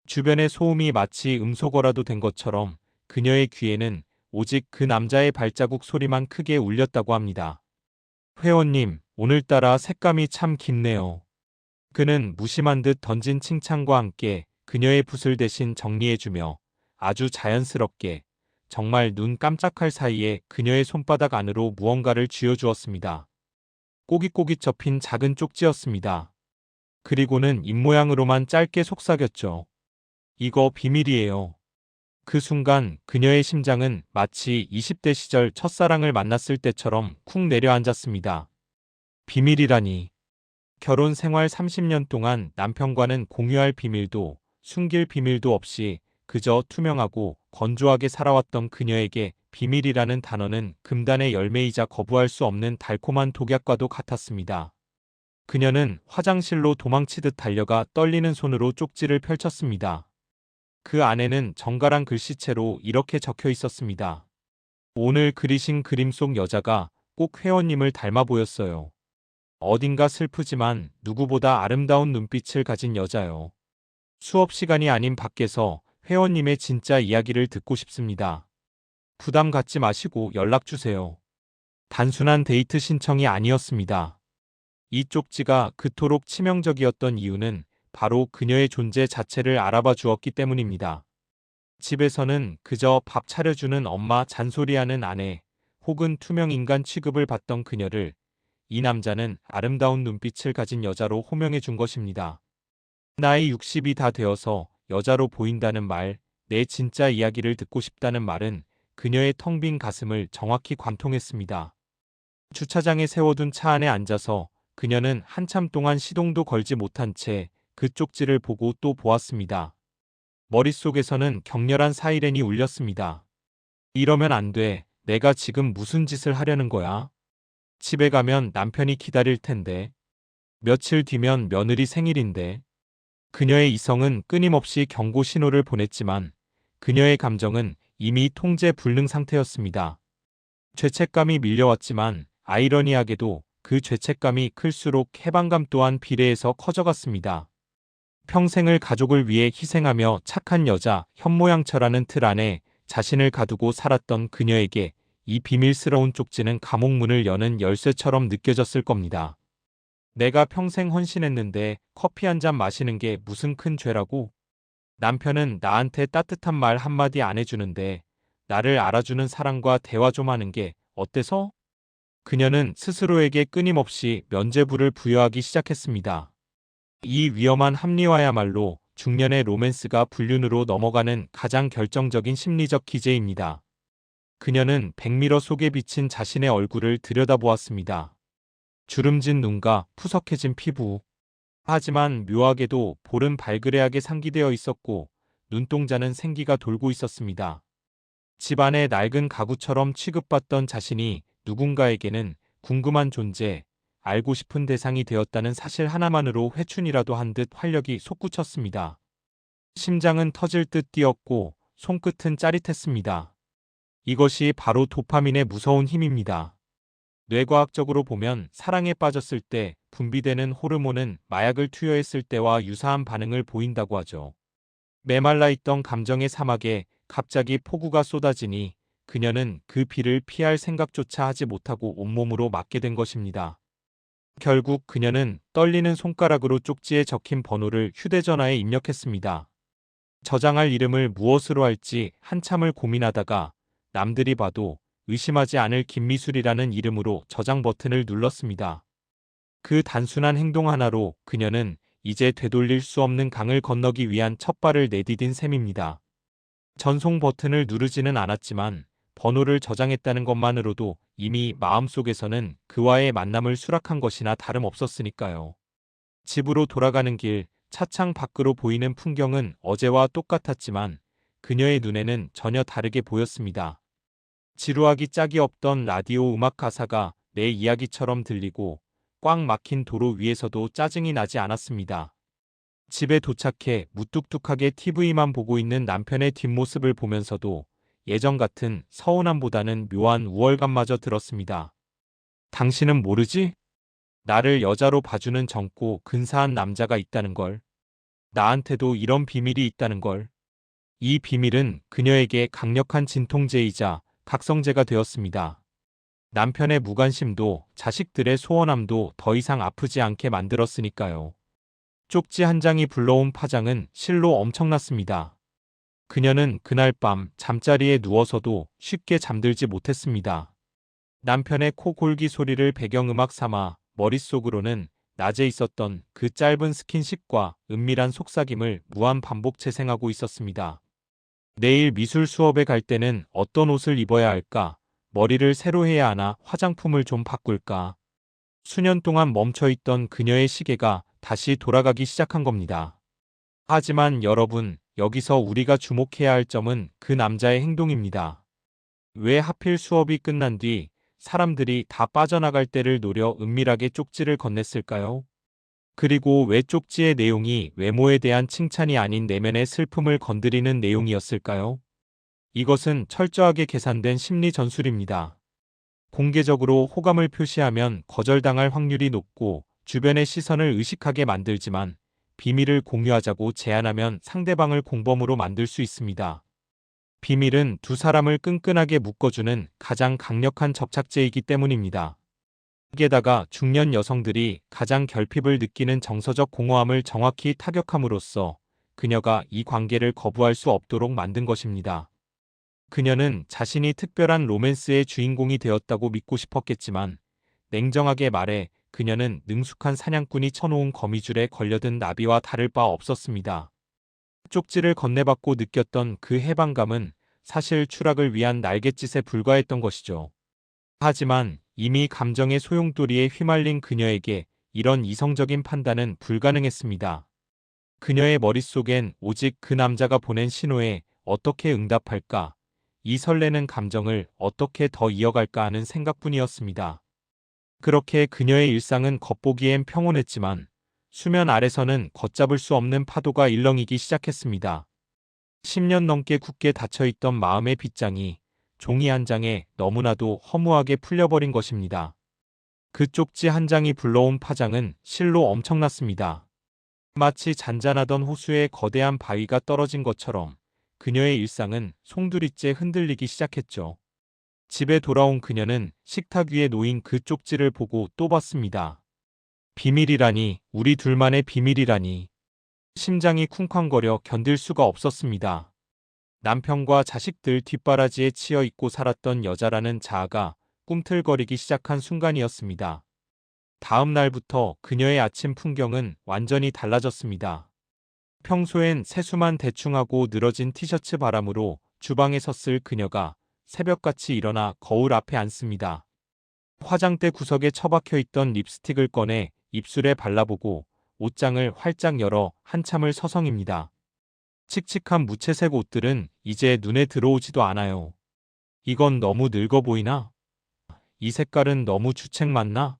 주변의 소음이 마치 음소거라도 된 것처럼 그녀의 귀에는 오직 그 남자의 발자국 소리만 크게 울렸다고 합니다. 회원님, 오늘따라 색감이 참 깊네요. 그는 무심한 듯 던진 칭찬과 함께 그녀의 붓을 대신 정리해주며 아주 자연스럽게 정말 눈 깜짝할 사이에 그녀의 손바닥 안으로 무언가를 쥐어주었습니다. 꼬깃꼬깃 접힌 작은 쪽지였습니다. 그리고는 입모양으로만 짧게 속삭였죠. 이거 비밀이에요. 그 순간 그녀의 심장은 마치 20대 시절 첫사랑을 만났을 때처럼 쿵 내려앉았습니다. 비밀이라니. 결혼 생활 30년 동안 남편과는 공유할 비밀도 숨길 비밀도 없이 그저 투명하고 건조하게 살아왔던 그녀에게 비밀이라는 단어는 금단의 열매이자 거부할 수 없는 달콤한 독약과도 같았습니다. 그녀는 화장실로 도망치듯 달려가 떨리는 손으로 쪽지를 펼쳤습니다. 그 안에는 정갈한 글씨체로 이렇게 적혀 있었습니다. 오늘 그리신 그림 속 여자가 꼭 회원님을 닮아 보였어요. 어딘가 슬프지만 누구보다 아름다운 눈빛을 가진 여자요. 수업 시간이 아닌 밖에서 회원님의 진짜 이야기를 듣고 싶습니다. 부담 갖지 마시고 연락 주세요. 단순한 데이트 신청이 아니었습니다. 이 쪽지가 그토록 치명적이었던 이유는 바로 그녀의 존재 자체를 알아봐 주었기 때문입니다. 집에서는 그저 밥 차려주는 엄마, 잔소리하는 아내, 혹은 투명 인간 취급을 받던 그녀를 이 남자는 아름다운 눈빛을 가진 여자로 호명해 준 것입니다. 나이 60이 다 되어서 여자로 보인다는 말, 내 진짜 이야기를 듣고 싶다는 말은 그녀의 텅 빈 가슴을 정확히 관통했습니다. 주차장에 세워둔 차 안에 앉아서 그녀는 한참 동안 시동도 걸지 못한 채 그 쪽지를 보고 또 보았습니다. 머릿속에서는 격렬한 사이렌이 울렸습니다. 이러면 안 돼. 내가 지금 무슨 짓을 하려는 거야? 집에 가면 남편이 기다릴 텐데. 며칠 뒤면 며느리 생일인데. 그녀의 이성은 끊임없이 경고 신호를 보냈지만 그녀의 감정은 이미 통제 불능 상태였습니다. 죄책감이 밀려왔지만 아이러니하게도 그 죄책감이 클수록 해방감 또한 비례해서 커져갔습니다. 평생을 가족을 위해 희생하며 착한 여자, 현모양처라는 틀 안에 자신을 가두고 살았던 그녀에게 이 비밀스러운 쪽지는 감옥문을 여는 열쇠처럼 느껴졌을 겁니다. 내가 평생 헌신했는데 커피 한 잔 마시는 게 무슨 큰 죄라고? 남편은 나한테 따뜻한 말 한마디 안 해주는데 나를 알아주는 사람과 대화 좀 하는 게 어때서? 그녀는 스스로에게 끊임없이 면죄부를 부여하기 시작했습니다. 이 위험한 합리화야말로 중년의 로맨스가 불륜으로 넘어가는 가장 결정적인 심리적 기제입니다. 그녀는 백미러 속에 비친 자신의 얼굴을 들여다보았습니다. 주름진 눈과 푸석해진 피부. 하지만 묘하게도 볼은 발그레하게 상기되어 있었고 눈동자는 생기가 돌고 있었습니다. 집안의 낡은 가구처럼 취급받던 자신이 누군가에게는 궁금한 존재, 알고 싶은 대상이 되었다는 사실 하나만으로 회춘이라도 한 듯 활력이 솟구쳤습니다. 심장은 터질 듯 뛰었고 손끝은 짜릿했습니다. 이것이 바로 도파민의 무서운 힘입니다. 뇌과학적으로 보면 사랑에 빠졌을 때 분비되는 호르몬은 마약을 투여했을 때와 유사한 반응을 보인다고 하죠. 메말라 있던 감정의 사막에 갑자기 폭우가 쏟아지니 그녀는 그 비를 피할 생각조차 하지 못하고 온몸으로 맞게 된 것입니다. 결국 그녀는 떨리는 손가락으로 쪽지에 적힌 번호를 휴대전화에 입력했습니다. 저장할 이름을 무엇으로 할지 한참을 고민하다가 남들이 봐도 의심하지 않을 김미술이라는 이름으로 저장 버튼을 눌렀습니다. 그 단순한 행동 하나로 그녀는 이제 되돌릴 수 없는 강을 건너기 위한 첫 발을 내디딘 셈입니다. 전송 버튼을 누르지는 않았지만 번호를 저장했다는 것만으로도 이미 마음속에서는 그와의 만남을 수락한 것이나 다름없었으니까요. 집으로 돌아가는 길, 차창 밖으로 보이는 풍경은 어제와 똑같았지만 그녀의 눈에는 전혀 다르게 보였습니다. 지루하기 짝이 없던 라디오 음악 가사가 내 이야기처럼 들리고 꽉 막힌 도로 위에서도 짜증이 나지 않았습니다. 집에 도착해 무뚝뚝하게 TV만 보고 있는 남편의 뒷모습을 보면서도 예전 같은 서운함보다는 묘한 우월감마저 들었습니다. 당신은 모르지? 나를 여자로 봐주는 젊고 근사한 남자가 있다는 걸. 나한테도 이런 비밀이 있다는 걸. 이 비밀은 그녀에게 강력한 진통제이자 각성제가 되었습니다. 남편의 무관심도 자식들의 소원함도 더 이상 아프지 않게 만들었으니까요. 쪽지 한 장이 불러온 파장은 실로 엄청났습니다. 그녀는 그날 밤 잠자리에 누워서도 쉽게 잠들지 못했습니다. 남편의 코 골기 소리를 배경음악 삼아 머릿속으로는 낮에 있었던 그 짧은 스킨십과 은밀한 속삭임을 무한 반복 재생하고 있었습니다. 내일 미술 수업에 갈 때는 어떤 옷을 입어야 할까? 머리를 새로 해야 하나? 화장품을 좀 바꿀까? 수년 동안 멈춰있던 그녀의 시계가 다시 돌아가기 시작한 겁니다. 하지만 여러분, 여기서 우리가 주목해야 할 점은 그 남자의 행동입니다. 왜 하필 수업이 끝난 뒤 사람들이 다 빠져나갈 때를 노려 은밀하게 쪽지를 건넸을까요? 그리고 왜 쪽지의 내용이 외모에 대한 칭찬이 아닌 내면의 슬픔을 건드리는 내용이었을까요? 이것은 철저하게 계산된 심리 전술입니다. 공개적으로 호감을 표시하면 거절당할 확률이 높고 주변의 시선을 의식하게 만들지만 비밀을 공유하자고 제안하면 상대방을 공범으로 만들 수 있습니다. 비밀은 두 사람을 끈끈하게 묶어주는 가장 강력한 접착제이기 때문입니다. 게다가 중년 여성들이 가장 결핍을 느끼는 정서적 공허함을 정확히 타격함으로써 그녀가 이 관계를 거부할 수 없도록 만든 것입니다. 그녀는 자신이 특별한 로맨스의 주인공이 되었다고 믿고 싶었겠지만 냉정하게 말해 그녀는 능숙한 사냥꾼이 쳐놓은 거미줄에 걸려든 나비와 다를 바 없었습니다. 쪽지를 건네받고 느꼈던 그 해방감은 사실 추락을 위한 날갯짓에 불과했던 것이죠. 하지만 이미 감정의 소용돌이에 휘말린 그녀에게 이런 이성적인 판단은 불가능했습니다. 그녀의 머릿속엔 오직 그 남자가 보낸 신호에 어떻게 응답할까, 이 설레는 감정을 어떻게 더 이어갈까 하는 생각뿐이었습니다. 그렇게 그녀의 일상은 겉보기엔 평온했지만 수면 아래서는 걷잡을 수 없는 파도가 일렁이기 시작했습니다. 10년 넘게 굳게 닫혀있던 마음의 빗장이 종이 한 장에 너무나도 허무하게 풀려버린 것입니다. 그 쪽지 한 장이 불러온 파장은 실로 엄청났습니다. 마치 잔잔하던 호수에 거대한 바위가 떨어진 것처럼 그녀의 일상은 송두리째 흔들리기 시작했죠. 집에 돌아온 그녀는 식탁 위에 놓인 그 쪽지를 보고 또 봤습니다. 비밀이라니, 우리 둘만의 비밀이라니. 심장이 쿵쾅거려 견딜 수가 없었습니다. 남편과 자식들 뒷바라지에 치여 있고 살았던 여자라는 자아가 꿈틀거리기 시작한 순간이었습니다. 다음 날부터 그녀의 아침 풍경은 완전히 달라졌습니다. 평소엔 세수만 대충 하고 늘어진 티셔츠 바람으로 주방에 섰을 그녀가 새벽같이 일어나 거울 앞에 앉습니다. 화장대 구석에 처박혀 있던 립스틱을 꺼내 입술에 발라보고 옷장을 활짝 열어 한참을 서성입니다. 칙칙한 무채색 옷들은 이제 눈에 들어오지도 않아요. 이건 너무 늙어 보이나? 이 색깔은 너무 주책 맞나?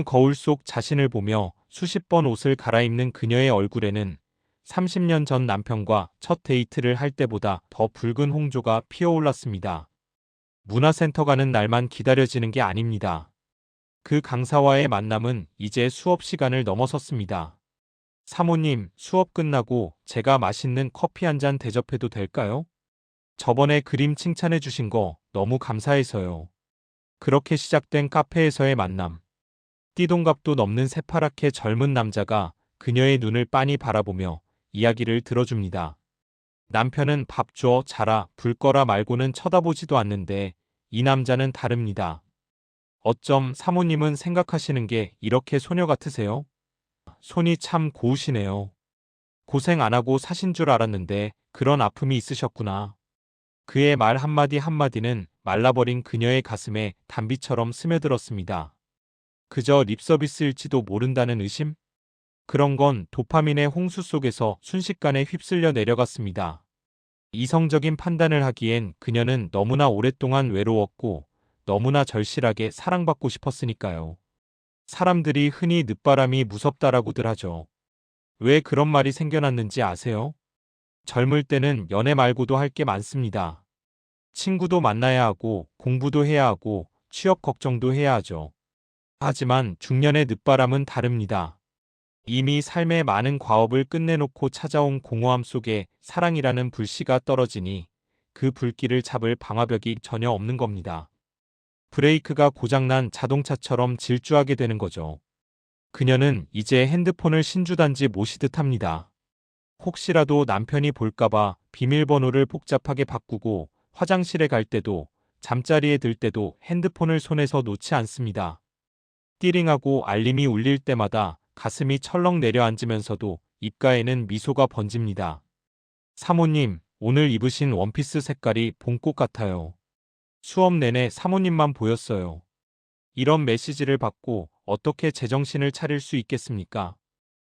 거울 속 자신을 보며 수십 번 옷을 갈아입는 그녀의 얼굴에는 30년 전 남편과 첫 데이트를 할 때보다 더 붉은 홍조가 피어올랐습니다. 문화센터 가는 날만 기다려지는 게 아닙니다. 그 강사와의 만남은 이제 수업 시간을 넘어섰습니다. 사모님, 수업 끝나고 제가 맛있는 커피 한 잔 대접해도 될까요? 저번에 그림 칭찬해 주신 거 너무 감사해서요. 그렇게 시작된 카페에서의 만남. 띠동갑도 넘는 새파랗게 젊은 남자가 그녀의 눈을 빤히 바라보며 이야기를 들어줍니다. 남편은 밥 줘, 자라, 불 꺼라 말고는 쳐다보지도 않는데 이 남자는 다릅니다. 어쩜 사모님은 생각하시는 게 이렇게 소녀 같으세요? 손이 참 고우시네요. 고생 안 하고 사신 줄 알았는데 그런 아픔이 있으셨구나. 그의 말 한마디 한마디는 말라버린 그녀의 가슴에 단비처럼 스며들었습니다. 그저 립서비스일지도 모른다는 의심? 그런 건 도파민의 홍수 속에서 순식간에 휩쓸려 내려갔습니다. 이성적인 판단을 하기엔 그녀는 너무나 오랫동안 외로웠고 너무나 절실하게 사랑받고 싶었으니까요. 사람들이 흔히 늦바람이 무섭다라고들 하죠. 왜 그런 말이 생겨났는지 아세요? 젊을 때는 연애 말고도 할 게 많습니다. 친구도 만나야 하고 공부도 해야 하고 취업 걱정도 해야 하죠. 하지만 중년의 늦바람은 다릅니다. 이미 삶의 많은 과업을 끝내놓고 찾아온 공허함 속에 사랑이라는 불씨가 떨어지니 그 불길을 잡을 방화벽이 전혀 없는 겁니다. 브레이크가 고장난 자동차처럼 질주하게 되는 거죠. 그녀는 이제 핸드폰을 신주단지 모시듯 합니다. 혹시라도 남편이 볼까봐 비밀번호를 복잡하게 바꾸고 화장실에 갈 때도 잠자리에 들 때도 핸드폰을 손에서 놓지 않습니다. 띠링하고 알림이 울릴 때마다 가슴이 철렁 내려앉으면서도 입가에는 미소가 번집니다. 사모님, 오늘 입으신 원피스 색깔이 봄꽃 같아요. 수업 내내 사모님만 보였어요. 이런 메시지를 받고 어떻게 제정신을 차릴 수 있겠습니까?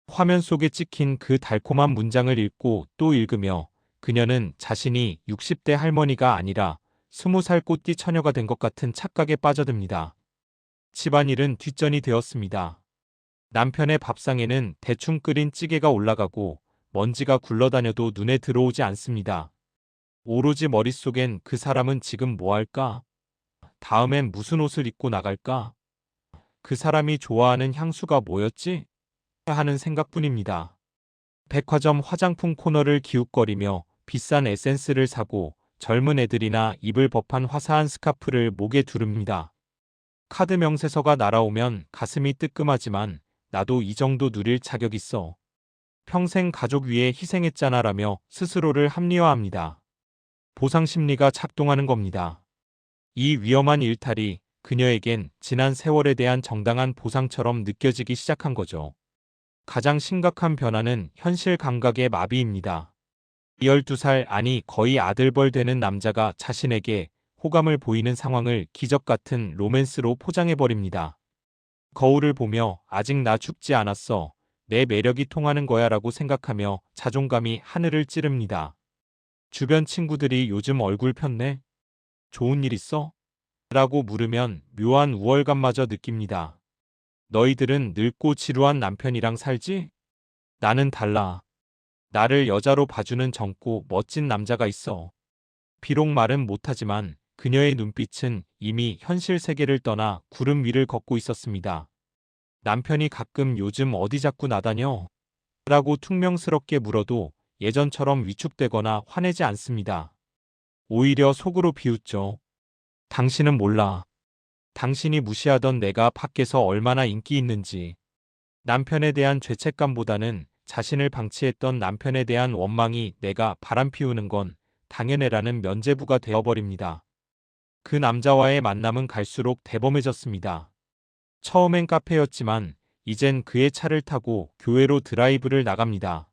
화면 속에 찍힌 그 달콤한 문장을 읽고 또 읽으며 그녀는 자신이 60대 할머니가 아니라 20살 꽃띠 처녀가 된 것 같은 착각에 빠져듭니다. 집안일은 뒷전이 되었습니다. 남편의 밥상에는 대충 끓인 찌개가 올라가고 먼지가 굴러다녀도 눈에 들어오지 않습니다. 오로지 머릿속엔 그 사람은 지금 뭐 할까? 다음엔 무슨 옷을 입고 나갈까? 그 사람이 좋아하는 향수가 뭐였지? 하는 생각뿐입니다. 백화점 화장품 코너를 기웃거리며 비싼 에센스를 사고 젊은 애들이나 입을 법한 화사한 스카프를 목에 두릅니다. 카드 명세서가 날아오면 가슴이 뜨끔하지만 나도 이 정도 누릴 자격 있어. 평생 가족 위해 희생했잖아라며 스스로를 합리화합니다. 보상 심리가 작동하는 겁니다. 이 위험한 일탈이 그녀에겐 지난 세월에 대한 정당한 보상처럼 느껴지기 시작한 거죠. 가장 심각한 변화는 현실 감각의 마비입니다. 12살 아니 거의 아들벌 되는 남자가 자신에게 호감을 보이는 상황을 기적 같은 로맨스로 포장해버립니다. 거울을 보며 아직 나 죽지 않았어. 내 매력이 통하는 거야 라고 생각하며 자존감이 하늘을 찌릅니다. 주변 친구들이 요즘 얼굴 폈네? 좋은 일 있어? 라고 물으면 묘한 우월감마저 느낍니다. 너희들은 늙고 지루한 남편이랑 살지? 나는 달라. 나를 여자로 봐주는 젊고 멋진 남자가 있어. 비록 말은 못하지만 그녀의 눈빛은 이미 현실 세계를 떠나 구름 위를 걷고 있었습니다. 남편이 가끔 요즘 어디 자꾸 나다녀? 라고 퉁명스럽게 물어도 예전처럼 위축되거나 화내지 않습니다. 오히려 속으로 비웃죠. 당신은 몰라. 당신이 무시하던 내가 밖에서 얼마나 인기 있는지. 남편에 대한 죄책감보다는 자신을 방치했던 남편에 대한 원망이 내가 바람피우는 건 당연해라는 면죄부가 되어버립니다. 그 남자와의 만남은 갈수록 대범해졌습니다. 처음엔 카페였지만 이젠 그의 차를 타고 교회로 드라이브를 나갑니다.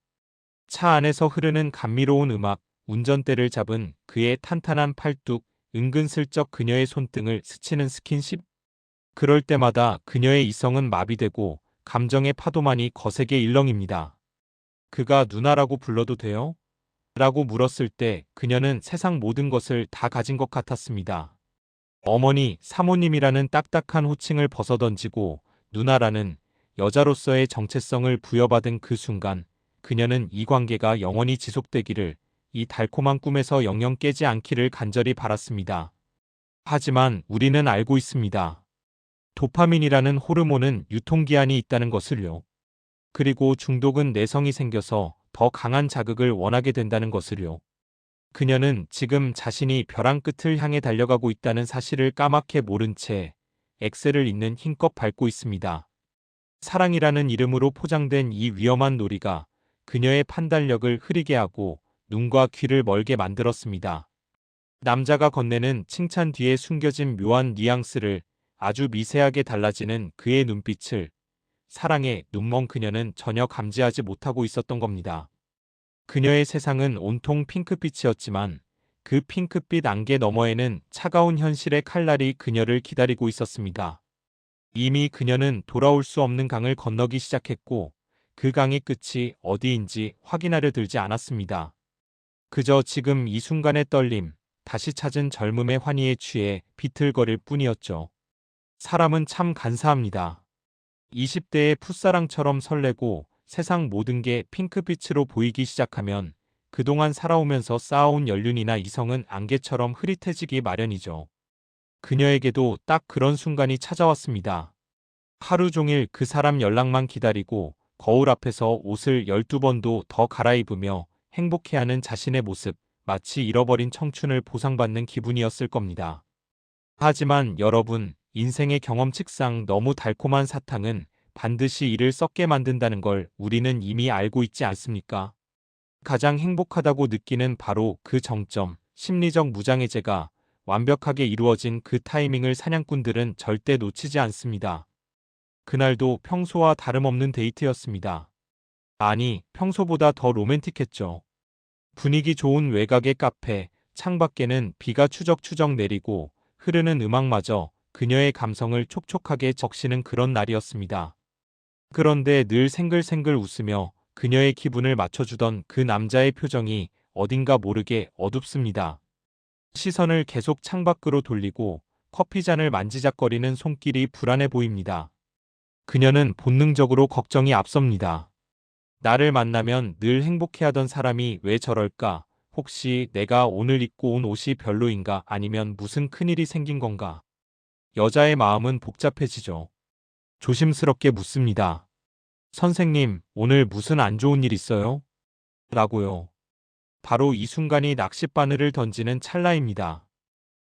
차 안에서 흐르는 감미로운 음악, 운전대를 잡은 그의 탄탄한 팔뚝, 은근슬쩍 그녀의 손등을 스치는 스킨십? 그럴 때마다 그녀의 이성은 마비되고 감정의 파도만이 거세게 일렁입니다. 그가 누나라고 불러도 돼요? 라고 물었을 때 그녀는 세상 모든 것을 다 가진 것 같았습니다. 어머니, 사모님이라는 딱딱한 호칭을 벗어던지고 누나라는 여자로서의 정체성을 부여받은 그 순간 그녀는 이 관계가 영원히 지속되기를, 이 달콤한 꿈에서 영영 깨지 않기를 간절히 바랐습니다. 하지만 우리는 알고 있습니다. 도파민이라는 호르몬은 유통기한이 있다는 것을요. 그리고 중독은 내성이 생겨서 더 강한 자극을 원하게 된다는 것을요. 그녀는 지금 자신이 벼랑 끝을 향해 달려가고 있다는 사실을 까맣게 모른 채 엑셀을 있는 힘껏 밟고 있습니다. 사랑이라는 이름으로 포장된 이 위험한 놀이가 그녀의 판단력을 흐리게 하고 눈과 귀를 멀게 만들었습니다. 남자가 건네는 칭찬 뒤에 숨겨진 묘한 뉘앙스를, 아주 미세하게 달라지는 그의 눈빛을 사랑에 눈먼 그녀는 전혀 감지하지 못하고 있었던 겁니다. 그녀의 세상은 온통 핑크빛이었지만 그 핑크빛 안개 너머에는 차가운 현실의 칼날이 그녀를 기다리고 있었습니다. 이미 그녀는 돌아올 수 없는 강을 건너기 시작했고 그 강의 끝이 어디인지 확인하려 들지 않았습니다. 그저 지금 이 순간의 떨림, 다시 찾은 젊음의 환희에 취해 비틀거릴 뿐이었죠. 사람은 참 간사합니다. 20대의 풋사랑처럼 설레고 세상 모든 게 핑크빛으로 보이기 시작하면 그동안 살아오면서 쌓아온 연륜이나 이성은 안개처럼 흐릿해지기 마련이죠. 그녀에게도 딱 그런 순간이 찾아왔습니다. 하루 종일 그 사람 연락만 기다리고 거울 앞에서 옷을 12번도 더 갈아입으며 행복해하는 자신의 모습, 마치 잃어버린 청춘을 보상받는 기분이었을 겁니다. 하지만 여러분, 인생의 경험칙상 너무 달콤한 사탕은 반드시 이를 썩게 만든다는 걸 우리는 이미 알고 있지 않습니까? 가장 행복하다고 느끼는 바로 그 정점, 심리적 무장해제가 완벽하게 이루어진 그 타이밍을 사냥꾼들은 절대 놓치지 않습니다. 그날도 평소와 다름없는 데이트였습니다. 아니, 평소보다 더 로맨틱했죠. 분위기 좋은 외곽의 카페, 창밖에는 비가 추적추적 내리고 흐르는 음악마저 그녀의 감성을 촉촉하게 적시는 그런 날이었습니다. 그런데 늘 생글생글 웃으며 그녀의 기분을 맞춰주던 그 남자의 표정이 어딘가 모르게 어둡습니다. 시선을 계속 창밖으로 돌리고 커피잔을 만지작거리는 손길이 불안해 보입니다. 그녀는 본능적으로 걱정이 앞섭니다. 나를 만나면 늘 행복해하던 사람이 왜 저럴까? 혹시 내가 오늘 입고 온 옷이 별로인가? 아니면 무슨 큰일이 생긴 건가? 여자의 마음은 복잡해지죠. 조심스럽게 묻습니다. 선생님, 오늘 무슨 안 좋은 일 있어요? 라고요. 바로 이 순간이 낚싯바늘을 던지는 찰나입니다.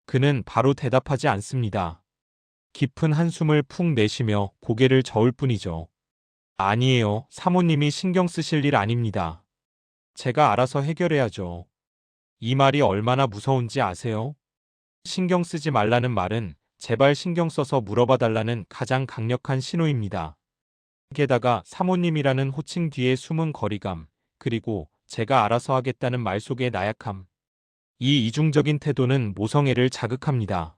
그는 바로 대답하지 않습니다. 깊은 한숨을 푹 내쉬며 고개를 저을 뿐이죠. 아니에요. 사모님이 신경 쓰실 일 아닙니다. 제가 알아서 해결해야죠. 이 말이 얼마나 무서운지 아세요? 신경 쓰지 말라는 말은 제발 신경 써서 물어봐 달라는 가장 강력한 신호입니다. 게다가 사모님이라는 호칭 뒤에 숨은 거리감, 그리고 제가 알아서 하겠다는 말 속의 나약함. 이 이중적인 태도는 모성애를 자극합니다.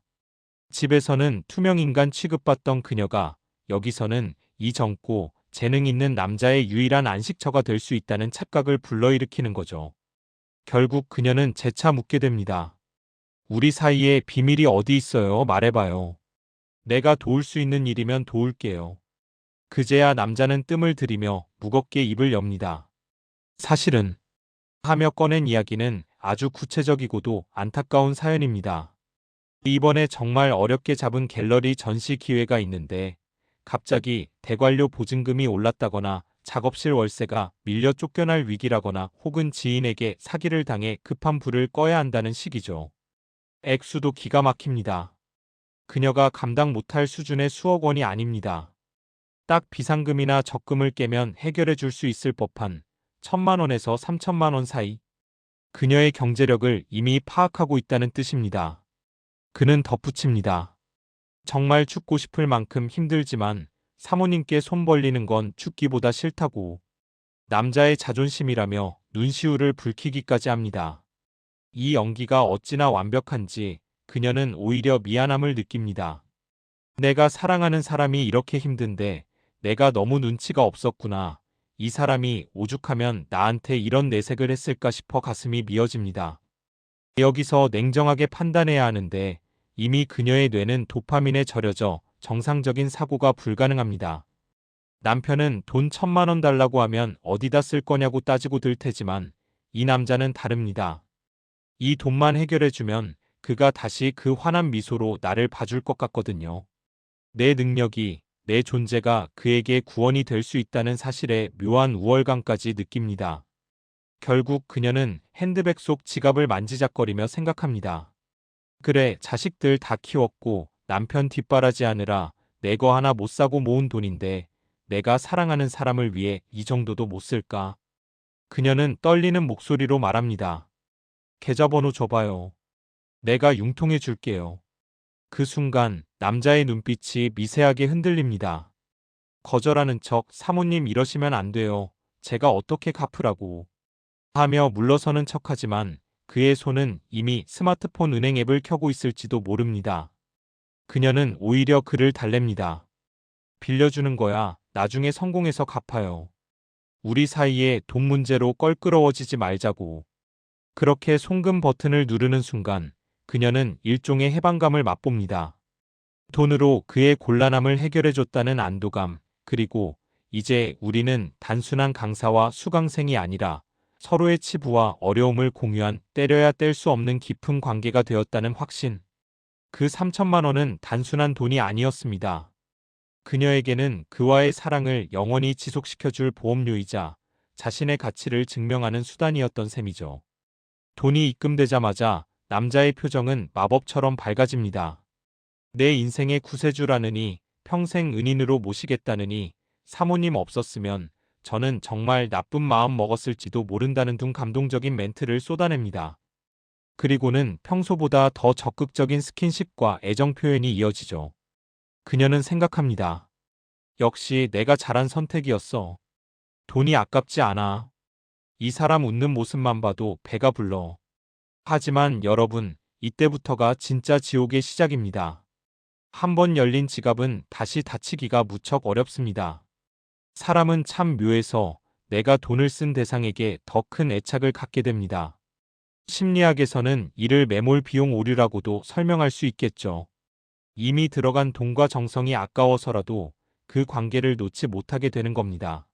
집에서는 투명인간 취급받던 그녀가 여기서는 이 젊고 재능 있는 남자의 유일한 안식처가 될 수 있다는 착각을 불러일으키는 거죠. 결국 그녀는 재차 묻게 됩니다. 우리 사이에 비밀이 어디 있어요? 말해봐요. 내가 도울 수 있는 일이면 도울게요. 그제야 남자는 뜸을 들이며 무겁게 입을 엽니다. 사실은 하며 꺼낸 이야기는 아주 구체적이고도 안타까운 사연입니다. 이번에 정말 어렵게 잡은 갤러리 전시 기회가 있는데 갑자기 대관료 보증금이 올랐다거나 작업실 월세가 밀려 쫓겨날 위기라거나 혹은 지인에게 사기를 당해 급한 불을 꺼야 한다는 시기죠. 액수도 기가 막힙니다. 그녀가 감당 못할 수준의 수억 원이 아닙니다. 딱 비상금이나 적금을 깨면 해결해 줄 수 있을 법한 1,000만 원에서 3,000만 원 사이. 그녀의 경제력을 이미 파악하고 있다는 뜻입니다. 그는 덧붙입니다. 정말 죽고 싶을 만큼 힘들지만 사모님께 손 벌리는 건 죽기보다 싫다고. 남자의 자존심이라며 눈시울을 붉히기까지 합니다. 이 연기가 어찌나 완벽한지 그녀는 오히려 미안함을 느낍니다. 내가 사랑하는 사람이 이렇게 힘든데 내가 너무 눈치가 없었구나. 이 사람이 오죽하면 나한테 이런 내색을 했을까 싶어 가슴이 미어집니다. 여기서 냉정하게 판단해야 하는데 이미 그녀의 뇌는 도파민에 절여져 정상적인 사고가 불가능합니다. 남편은 돈 1,000만 원 달라고 하면 어디다 쓸 거냐고 따지고 들 테지만 이 남자는 다릅니다. 이 돈만 해결해주면 그가 다시 그 환한 미소로 나를 봐줄 것 같거든요. 내 능력이, 내 존재가 그에게 구원이 될 수 있다는 사실에 묘한 우월감까지 느낍니다. 결국 그녀는 핸드백 속 지갑을 만지작거리며 생각합니다. 그래, 자식들 다 키웠고 남편 뒷바라지하느라 내 거 하나 못 사고 모은 돈인데 내가 사랑하는 사람을 위해 이 정도도 못 쓸까? 그녀는 떨리는 목소리로 말합니다. 계좌번호 줘봐요. 내가 융통해 줄게요. 그 순간 남자의 눈빛이 미세하게 흔들립니다. 거절하는 척 사모님 이러시면 안 돼요. 제가 어떻게 갚으라고. 하며 물러서는 척하지만 그의 손은 이미 스마트폰 은행 앱을 켜고 있을지도 모릅니다. 그녀는 오히려 그를 달랩니다. 빌려주는 거야. 나중에 성공해서 갚아요. 우리 사이에 돈 문제로 껄끄러워지지 말자고. 그렇게 송금 버튼을 누르는 순간 그녀는 일종의 해방감을 맛봅니다. 돈으로 그의 곤란함을 해결해줬다는 안도감, 그리고 이제 우리는 단순한 강사와 수강생이 아니라 서로의 치부와 어려움을 공유한 때려야 뗄 수 없는 깊은 관계가 되었다는 확신. 그 3천만 원은 단순한 돈이 아니었습니다. 그녀에게는 그와의 사랑을 영원히 지속시켜줄 보험료이자 자신의 가치를 증명하는 수단이었던 셈이죠. 돈이 입금되자마자 남자의 표정은 마법처럼 밝아집니다. 내 인생의 구세주라느니, 평생 은인으로 모시겠다느니, 사모님 없었으면 저는 정말 나쁜 마음 먹었을지도 모른다는 등 감동적인 멘트를 쏟아냅니다. 그리고는 평소보다 더 적극적인 스킨십과 애정 표현이 이어지죠. 그녀는 생각합니다. 역시 내가 잘한 선택이었어. 돈이 아깝지 않아. 이 사람 웃는 모습만 봐도 배가 불러. 하지만 여러분, 이때부터가 진짜 지옥의 시작입니다. 한 번 열린 지갑은 다시 닫히기가 무척 어렵습니다. 사람은 참 묘해서 내가 돈을 쓴 대상에게 더 큰 애착을 갖게 됩니다. 심리학에서는 이를 매몰 비용 오류라고도 설명할 수 있겠죠. 이미 들어간 돈과 정성이 아까워서라도 그 관계를 놓지 못하게 되는 겁니다.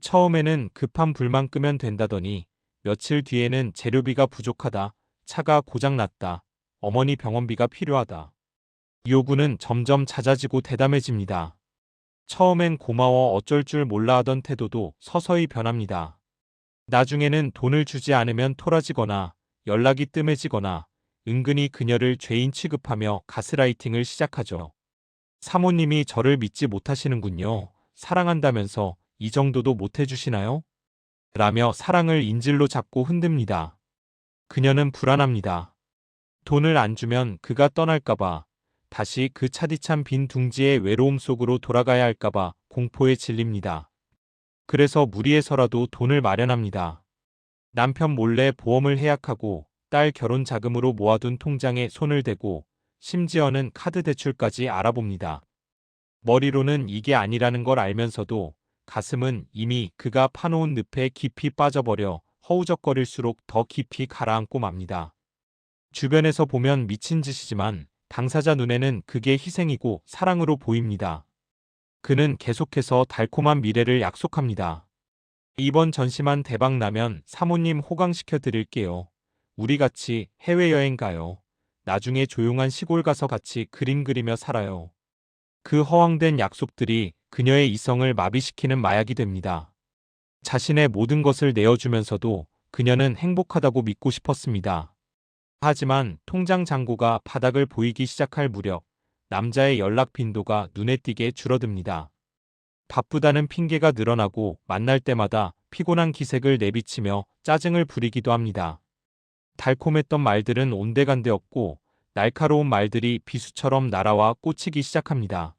처음에는 급한 불만 끄면 된다더니 며칠 뒤에는 재료비가 부족하다, 차가 고장났다, 어머니 병원비가 필요하다. 요구는 점점 잦아지고 대담해집니다. 처음엔 고마워 어쩔 줄 몰라 하던 태도도 서서히 변합니다. 나중에는 돈을 주지 않으면 토라지거나 연락이 뜸해지거나 은근히 그녀를 죄인 취급하며 가스라이팅을 시작하죠. 사모님이 저를 믿지 못하시는군요. 사랑한다면서 이 정도도 못해주시나요? 라며 사랑을 인질로 잡고 흔듭니다. 그녀는 불안합니다. 돈을 안 주면 그가 떠날까봐, 다시 그 차디찬 빈 둥지의 외로움 속으로 돌아가야 할까봐 공포에 질립니다. 그래서 무리해서라도 돈을 마련합니다. 남편 몰래 보험을 해약하고 딸 결혼 자금으로 모아둔 통장에 손을 대고 심지어는 카드 대출까지 알아봅니다. 머리로는 이게 아니라는 걸 알면서도 가슴은 이미 그가 파놓은 늪에 깊이 빠져버려 허우적거릴수록 더 깊이 가라앉고 맙니다. 주변에서 보면 미친 짓이지만 당사자 눈에는 그게 희생이고 사랑으로 보입니다. 그는 계속해서 달콤한 미래를 약속합니다. 이번 전시만 대박 나면 사모님 호강시켜 드릴게요. 우리 같이 해외여행 가요. 나중에 조용한 시골 가서 같이 그림 그리며 살아요. 그 허황된 약속들이 그녀의 이성을 마비시키는 마약이 됩니다. 자신의 모든 것을 내어주면서도 그녀는 행복하다고 믿고 싶었습니다. 하지만 통장 잔고가 바닥을 보이기 시작할 무렵 남자의 연락 빈도가 눈에 띄게 줄어듭니다. 바쁘다는 핑계가 늘어나고 만날 때마다 피곤한 기색을 내비치며 짜증을 부리기도 합니다. 달콤했던 말들은 온데간데없고 날카로운 말들이 비수처럼 날아와 꽂히기 시작합니다.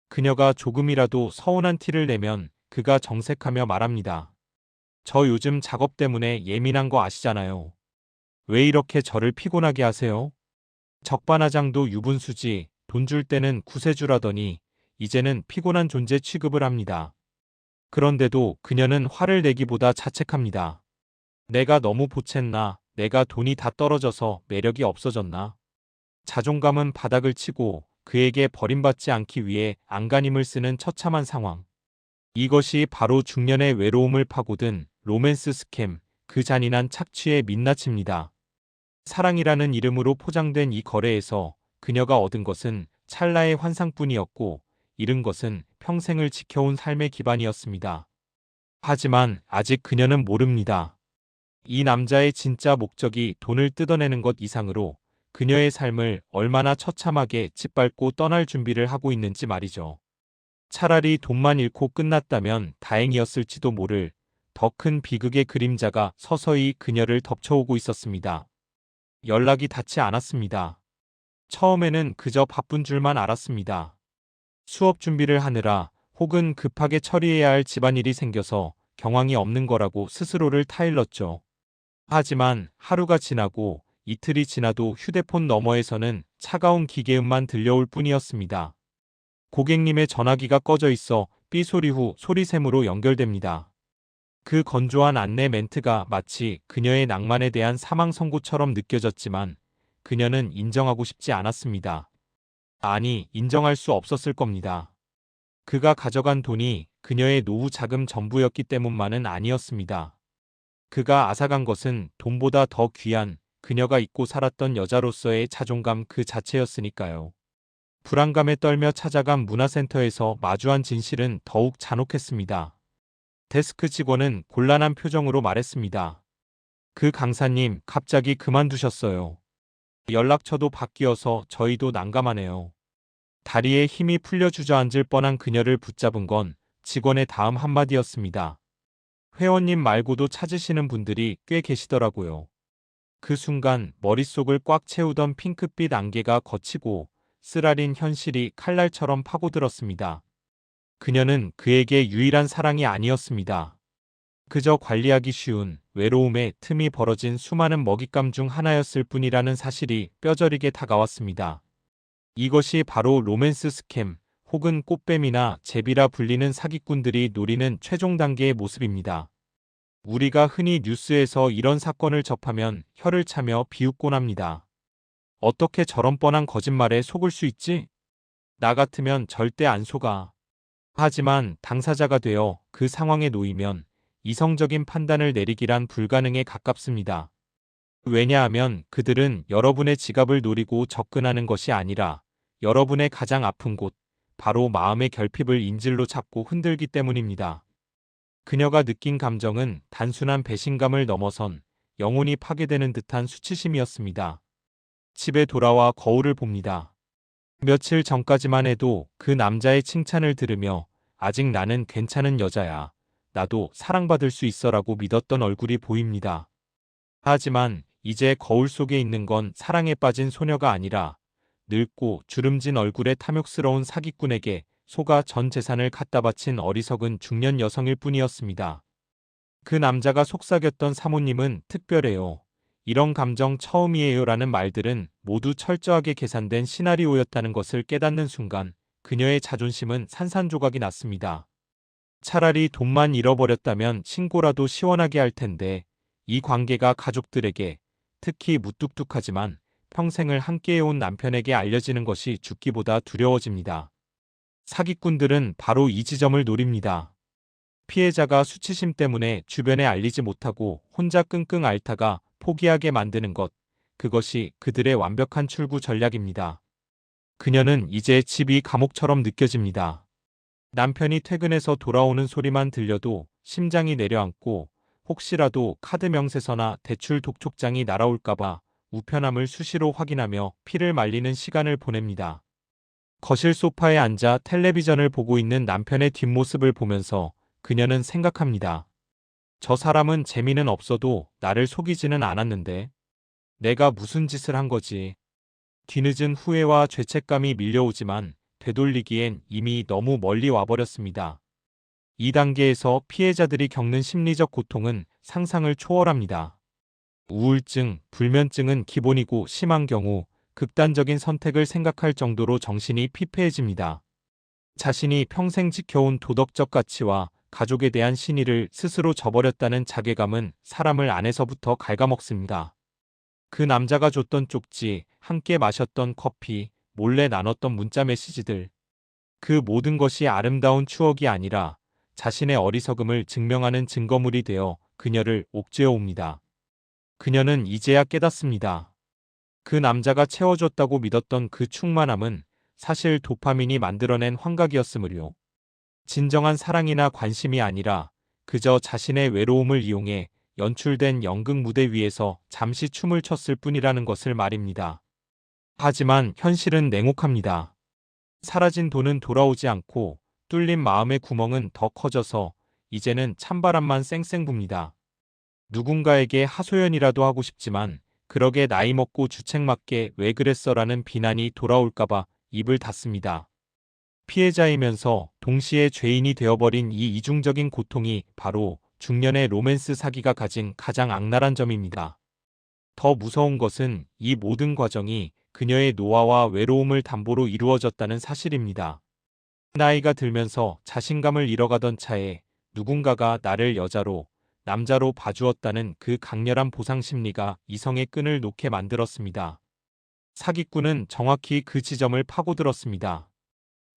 그녀가 조금이라도 서운한 티를 내면 그가 정색하며 말합니다. 저 요즘 작업 때문에 예민한 거 아시잖아요. 왜 이렇게 저를 피곤하게 하세요? 적반하장도 유분수지 돈 줄 때는 구세주라더니 이제는 피곤한 존재 취급을 합니다. 그런데도 그녀는 화를 내기보다 자책합니다. 내가 너무 보챘나? 내가 돈이 다 떨어져서 매력이 없어졌나? 자존감은 바닥을 치고 그에게 버림받지 않기 위해 안간힘을 쓰는 처참한 상황. 이것이 바로 중년의 외로움을 파고든 로맨스 스캠, 그 잔인한 착취의 민낯입니다. 사랑이라는 이름으로 포장된 이 거래에서 그녀가 얻은 것은 찰나의 환상뿐이었고 잃은 것은 평생을 지켜온 삶의 기반이었습니다. 하지만 아직 그녀는 모릅니다. 이 남자의 진짜 목적이 돈을 뜯어내는 것 이상으로 그녀의 삶을 얼마나 처참하게 짓밟고 떠날 준비를 하고 있는지 말이죠. 차라리 돈만 잃고 끝났다면 다행이었을지도 모를 더 큰 비극의 그림자가 서서히 그녀를 덮쳐오고 있었습니다. 연락이 닿지 않았습니다. 처음에는 그저 바쁜 줄만 알았습니다. 수업 준비를 하느라 혹은 급하게 처리해야 할 집안일이 생겨서 경황이 없는 거라고 스스로를 타일렀죠. 하지만 하루가 지나고 이틀이 지나도 휴대폰 너머에서는 차가운 기계음만 들려올 뿐이었습니다. 고객님의 전화기가 꺼져 있어 삐 소리 후 소리샘으로 연결됩니다. 그 건조한 안내 멘트가 마치 그녀의 낭만에 대한 사망 선고처럼 느껴졌지만 그녀는 인정하고 싶지 않았습니다. 아니, 인정할 수 없었을 겁니다. 그가 가져간 돈이 그녀의 노후 자금 전부였기 때문만은 아니었습니다. 그가 앗아간 것은 돈보다 더 귀한 그녀가 잊고 살았던 여자로서의 자존감 그 자체였으니까요. 불안감에 떨며 찾아간 문화센터에서 마주한 진실은 더욱 잔혹했습니다. 데스크 직원은 곤란한 표정으로 말했습니다. 그 강사님 갑자기 그만두셨어요. 연락처도 바뀌어서 저희도 난감하네요. 다리에 힘이 풀려 주저앉을 뻔한 그녀를 붙잡은 건 직원의 다음 한마디였습니다. 회원님 말고도 찾으시는 분들이 꽤 계시더라고요. 그 순간 머릿속을 꽉 채우던 핑크빛 안개가 걷히고 쓰라린 현실이 칼날처럼 파고들었습니다. 그녀는 그에게 유일한 사랑이 아니었습니다. 그저 관리하기 쉬운 외로움에 틈이 벌어진 수많은 먹잇감 중 하나였을 뿐이라는 사실이 뼈저리게 다가왔습니다. 이것이 바로 로맨스 스캠 혹은 꽃뱀이나 제비라 불리는 사기꾼들이 노리는 최종 단계의 모습입니다. 우리가 흔히 뉴스에서 이런 사건을 접하면 혀를 차며 비웃곤 합니다. 어떻게 저런 뻔한 거짓말에 속을 수 있지? 나 같으면 절대 안 속아. 하지만 당사자가 되어 그 상황에 놓이면 이성적인 판단을 내리기란 불가능에 가깝습니다. 왜냐하면 그들은 여러분의 지갑을 노리고 접근하는 것이 아니라 여러분의 가장 아픈 곳, 바로 마음의 결핍을 인질로 잡고 흔들기 때문입니다. 그녀가 느낀 감정은 단순한 배신감을 넘어선 영혼이 파괴되는 듯한 수치심이었습니다. 집에 돌아와 거울을 봅니다. 며칠 전까지만 해도 그 남자의 칭찬을 들으며 아직 나는 괜찮은 여자야. 나도 사랑받을 수 있어라고 믿었던 얼굴이 보입니다. 하지만 이제 거울 속에 있는 건 사랑에 빠진 소녀가 아니라 늙고 주름진 얼굴의 탐욕스러운 사기꾼에게 속아 전 재산을 갖다 바친 어리석은 중년 여성일 뿐이었습니다. 그 남자가 속삭였던 사모님은 특별해요. 이런 감정 처음이에요라는 말들은 모두 철저하게 계산된 시나리오였다는 것을 깨닫는 순간 그녀의 자존심은 산산조각이 났습니다. 차라리 돈만 잃어버렸다면 신고라도 시원하게 할 텐데 이 관계가 가족들에게 특히 무뚝뚝하지만 평생을 함께해온 남편에게 알려지는 것이 죽기보다 두려워집니다. 사기꾼들은 바로 이 지점을 노립니다. 피해자가 수치심 때문에 주변에 알리지 못하고 혼자 끙끙 앓다가 포기하게 만드는 것, 그것이 그들의 완벽한 출구 전략입니다. 그녀는 이제 집이 감옥처럼 느껴집니다. 남편이 퇴근해서 돌아오는 소리만 들려도 심장이 내려앉고 혹시라도 카드 명세서나 대출 독촉장이 날아올까봐 우편함을 수시로 확인하며 피를 말리는 시간을 보냅니다. 거실 소파에 앉아 텔레비전을 보고 있는 남편의 뒷모습을 보면서 그녀는 생각합니다. 저 사람은 재미는 없어도 나를 속이지는 않았는데 내가 무슨 짓을 한 거지. 뒤늦은 후회와 죄책감이 밀려오지만 되돌리기엔 이미 너무 멀리 와버렸습니다. 이 단계에서 피해자들이 겪는 심리적 고통은 상상을 초월합니다. 우울증, 불면증은 기본이고 심한 경우 극단적인 선택을 생각할 정도로 정신이 피폐해집니다. 자신이 평생 지켜온 도덕적 가치와 가족에 대한 신의를 스스로 저버렸다는 자괴감은 사람을 안에서부터 갉아먹습니다. 그 남자가 줬던 쪽지, 함께 마셨던 커피, 몰래 나눴던 문자 메시지들. 그 모든 것이 아름다운 추억이 아니라 자신의 어리석음을 증명하는 증거물이 되어 그녀를 옥죄어 옵니다. 그녀는 이제야 깨닫습니다. 그 남자가 채워줬다고 믿었던 그 충만함은 사실 도파민이 만들어낸 환각이었으므요. 진정한 사랑이나 관심이 아니라 그저 자신의 외로움을 이용해 연출된 연극 무대 위에서 잠시 춤을 췄을 뿐이라는 것을 말입니다. 하지만 현실은 냉혹합니다. 사라진 돈은 돌아오지 않고 뚫린 마음의 구멍은 더 커져서 이제는 찬바람만 쌩쌩 붑니다. 누군가에게 하소연이라도 하고 싶지만 그러게 나이 먹고 주책맞게 왜 그랬어라는 비난이 돌아올까봐 입을 닫습니다. 피해자이면서 동시에 죄인이 되어버린 이 이중적인 고통이 바로 중년의 로맨스 사기가 가진 가장 악랄한 점입니다. 더 무서운 것은 이 모든 과정이 그녀의 노화와 외로움을 담보로 이루어졌다는 사실입니다. 나이가 들면서 자신감을 잃어가던 차에 누군가가 나를 여자로, 남자로 봐주었다는 그 강렬한 보상 심리가 이성의 끈을 놓게 만들었습니다. 사기꾼은 정확히 그 지점을 파고들었습니다.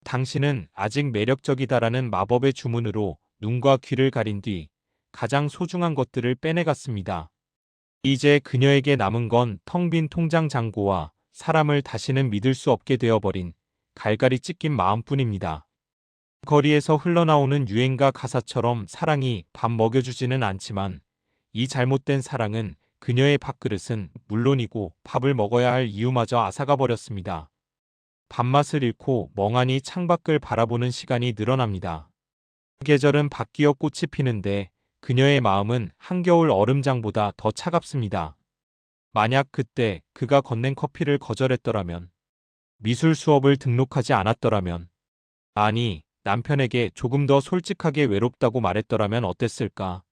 당신은 아직 매력적이다라는 마법의 주문으로 눈과 귀를 가린 뒤 가장 소중한 것들을 빼내갔습니다. 이제 그녀에게 남은 건 텅 빈 통장 잔고와 사람을 다시는 믿을 수 없게 되어버린 갈갈이 찢긴 마음뿐입니다. 거리에서 흘러나오는 유행가 가사처럼 사랑이 밥 먹여주지는 않지만 이 잘못된 사랑은 그녀의 밥그릇은 물론이고 밥을 먹어야 할 이유마저 앗아가 버렸습니다. 밥맛을 잃고 멍하니 창밖을 바라보는 시간이 늘어납니다. 계절은 바뀌어 꽃이 피는데 그녀의 마음은 한겨울 얼음장보다 더 차갑습니다. 만약 그때 그가 건넨 커피를 거절했더라면, 미술 수업을 등록하지 않았더라면, 아니, 남편에게 조금 더 솔직하게 외롭다고 말했더라면 어땠을까?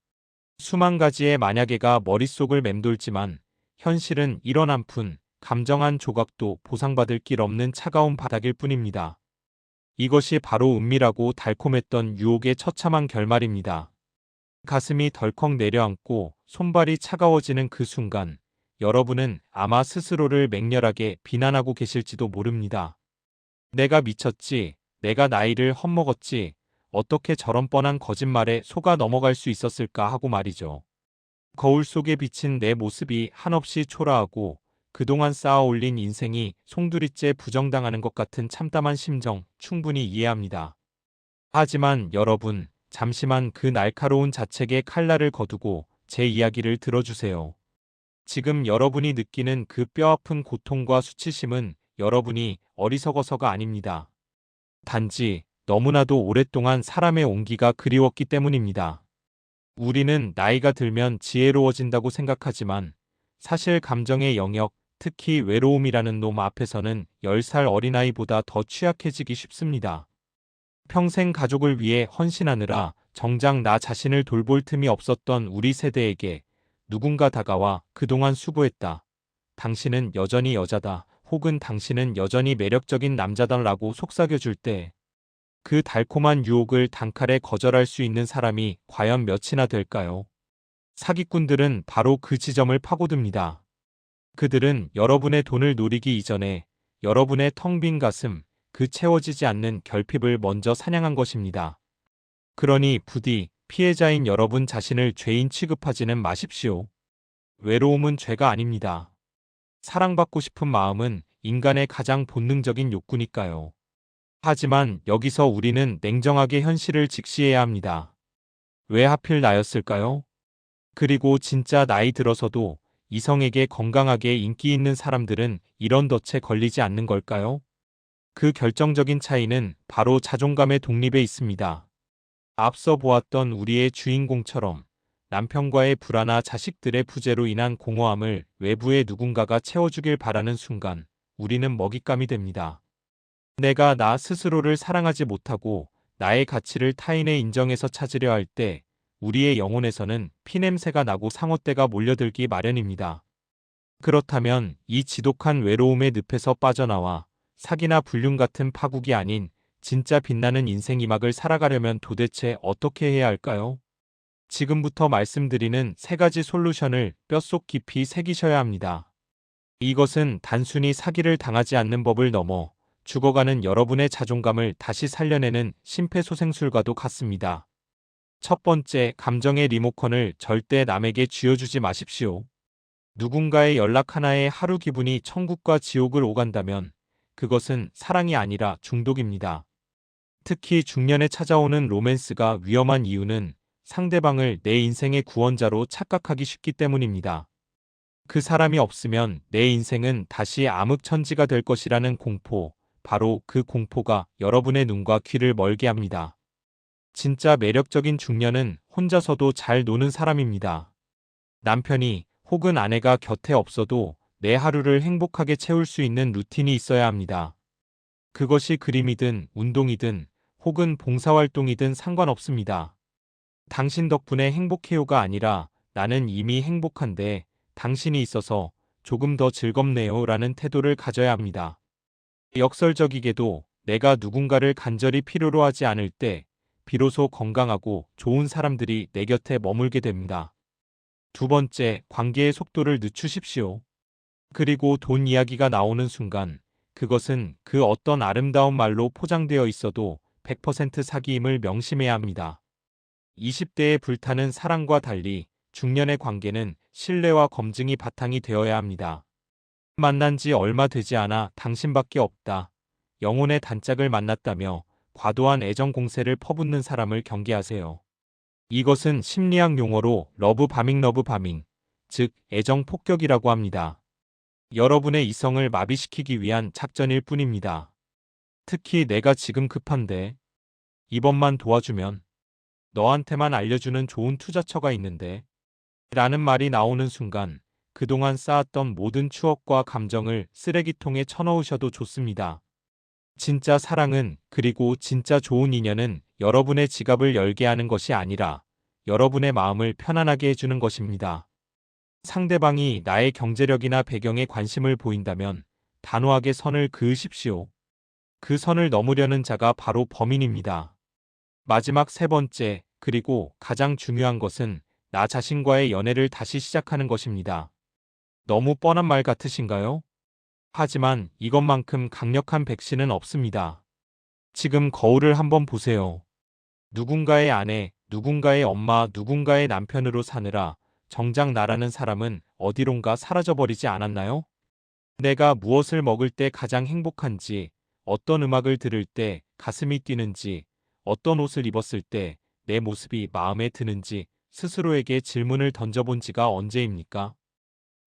수만 가지의 만약에가 머릿속을 맴돌지만 현실은 이런 한푼, 감정 한 조각도 보상받을 길 없는 차가운 바닥일 뿐입니다. 이것이 바로 은밀하고 달콤했던 유혹의 처참한 결말입니다. 가슴이 덜컥 내려앉고 손발이 차가워지는 그 순간 여러분은 아마 스스로를 맹렬하게 비난하고 계실지도 모릅니다. 내가 미쳤지, 내가 나이를 헛먹었지, 어떻게 저런 뻔한 거짓말에 속아 넘어갈 수 있었을까 하고 말이죠. 거울 속에 비친 내 모습이 한없이 초라하고 그동안 쌓아올린 인생이 송두리째 부정당하는 것 같은 참담한 심정 충분히 이해합니다. 하지만 여러분, 잠시만 그 날카로운 자책의 칼날을 거두고 제 이야기를 들어주세요. 지금 여러분이 느끼는 그 뼈아픈 고통과 수치심은 여러분이 어리석어서가 아닙니다. 단지 너무나도 오랫동안 사람의 온기가 그리웠기 때문입니다. 우리는 나이가 들면 지혜로워진다고 생각하지만 사실 감정의 영역, 특히 외로움이라는 놈 앞에서는 10살 어린아이보다 더 취약해지기 쉽습니다. 평생 가족을 위해 헌신하느라 정작 나 자신을 돌볼 틈이 없었던 우리 세대에게 누군가 다가와 그동안 수고했다. 당신은 여전히 여자다. 혹은 당신은 여전히 매력적인 남자다라고 속삭여줄 때 그 달콤한 유혹을 단칼에 거절할 수 있는 사람이 과연 몇이나 될까요? 사기꾼들은 바로 그 지점을 파고듭니다. 그들은 여러분의 돈을 노리기 이전에 여러분의 텅 빈 가슴, 그 채워지지 않는 결핍을 먼저 사냥한 것입니다. 그러니 부디 피해자인 여러분 자신을 죄인 취급하지는 마십시오. 외로움은 죄가 아닙니다. 사랑받고 싶은 마음은 인간의 가장 본능적인 욕구니까요. 하지만 여기서 우리는 냉정하게 현실을 직시해야 합니다. 왜 하필 나였을까요? 그리고 진짜 나이 들어서도 이성에게 건강하게 인기 있는 사람들은 이런 덫에 걸리지 않는 걸까요? 그 결정적인 차이는 바로 자존감의 독립에 있습니다. 앞서 보았던 우리의 주인공처럼 남편과의 불화나 자식들의 부재로 인한 공허함을 외부의 누군가가 채워주길 바라는 순간 우리는 먹잇감이 됩니다. 내가 나 스스로를 사랑하지 못하고 나의 가치를 타인의 인정에서 찾으려 할 때 우리의 영혼에서는 피냄새가 나고 상어떼가 몰려들기 마련입니다. 그렇다면 이 지독한 외로움의 늪에서 빠져나와 사기나 불륜 같은 파국이 아닌 진짜 빛나는 인생 이막을 살아가려면 도대체 어떻게 해야 할까요? 지금부터 말씀드리는 3가지 솔루션을 뼛속 깊이 새기셔야 합니다. 이것은 단순히 사기를 당하지 않는 법을 넘어 죽어가는 여러분의 자존감을 다시 살려내는 심폐소생술과도 같습니다. 첫 번째, 감정의 리모컨을 절대 남에게 쥐어주지 마십시오. 누군가의 연락 하나에 하루 기분이 천국과 지옥을 오간다면 그것은 사랑이 아니라 중독입니다. 특히 중년에 찾아오는 로맨스가 위험한 이유는 상대방을 내 인생의 구원자로 착각하기 쉽기 때문입니다. 그 사람이 없으면 내 인생은 다시 암흑천지가 될 것이라는 공포, 바로 그 공포가 여러분의 눈과 귀를 멀게 합니다. 진짜 매력적인 중년은 혼자서도 잘 노는 사람입니다. 남편이 혹은 아내가 곁에 없어도 내 하루를 행복하게 채울 수 있는 루틴이 있어야 합니다. 그것이 그림이든 운동이든 혹은 봉사활동이든 상관없습니다. 당신 덕분에 행복해요가 아니라 나는 이미 행복한데 당신이 있어서 조금 더 즐겁네요 라는 태도를 가져야 합니다. 역설적이게도 내가 누군가를 간절히 필요로 하지 않을 때 비로소 건강하고 좋은 사람들이 내 곁에 머물게 됩니다. 두 번째, 관계의 속도를 늦추십시오. 그리고 돈 이야기가 나오는 순간 그것은 그 어떤 아름다운 말로 포장되어 있어도 100% 사기임을 명심해야 합니다. 20대에 불타는 사랑과 달리 중년의 관계는 신뢰와 검증이 바탕이 되어야 합니다. 만난 지 얼마 되지 않아 당신밖에 없다. 영혼의 단짝을 만났다며 과도한 애정 공세를 퍼붓는 사람을 경계하세요. 이것은 심리학 용어로 러브 바밍, 즉 애정 폭격이라고 합니다. 여러분의 이성을 마비시키기 위한 작전일 뿐입니다. 특히 내가 지금 급한데 이번만 도와주면 너한테만 알려주는 좋은 투자처가 있는데 라는 말이 나오는 순간 그동안 쌓았던 모든 추억과 감정을 쓰레기통에 쳐넣으셔도 좋습니다. 진짜 사랑은, 그리고 진짜 좋은 인연은 여러분의 지갑을 열게 하는 것이 아니라 여러분의 마음을 편안하게 해주는 것입니다. 상대방이 나의 경제력이나 배경에 관심을 보인다면 단호하게 선을 그으십시오. 그 선을 넘으려는 자가 바로 범인입니다. 마지막 세 번째, 그리고 가장 중요한 것은 나 자신과의 연애를 다시 시작하는 것입니다. 너무 뻔한 말 같으신가요? 하지만 이것만큼 강력한 백신은 없습니다. 지금 거울을 한번 보세요. 누군가의 아내, 누군가의 엄마, 누군가의 남편으로 사느라 정작 나라는 사람은 어디론가 사라져버리지 않았나요? 내가 무엇을 먹을 때 가장 행복한지, 어떤 음악을 들을 때 가슴이 뛰는지, 어떤 옷을 입었을 때 내 모습이 마음에 드는지 스스로에게 질문을 던져본 지가 언제입니까?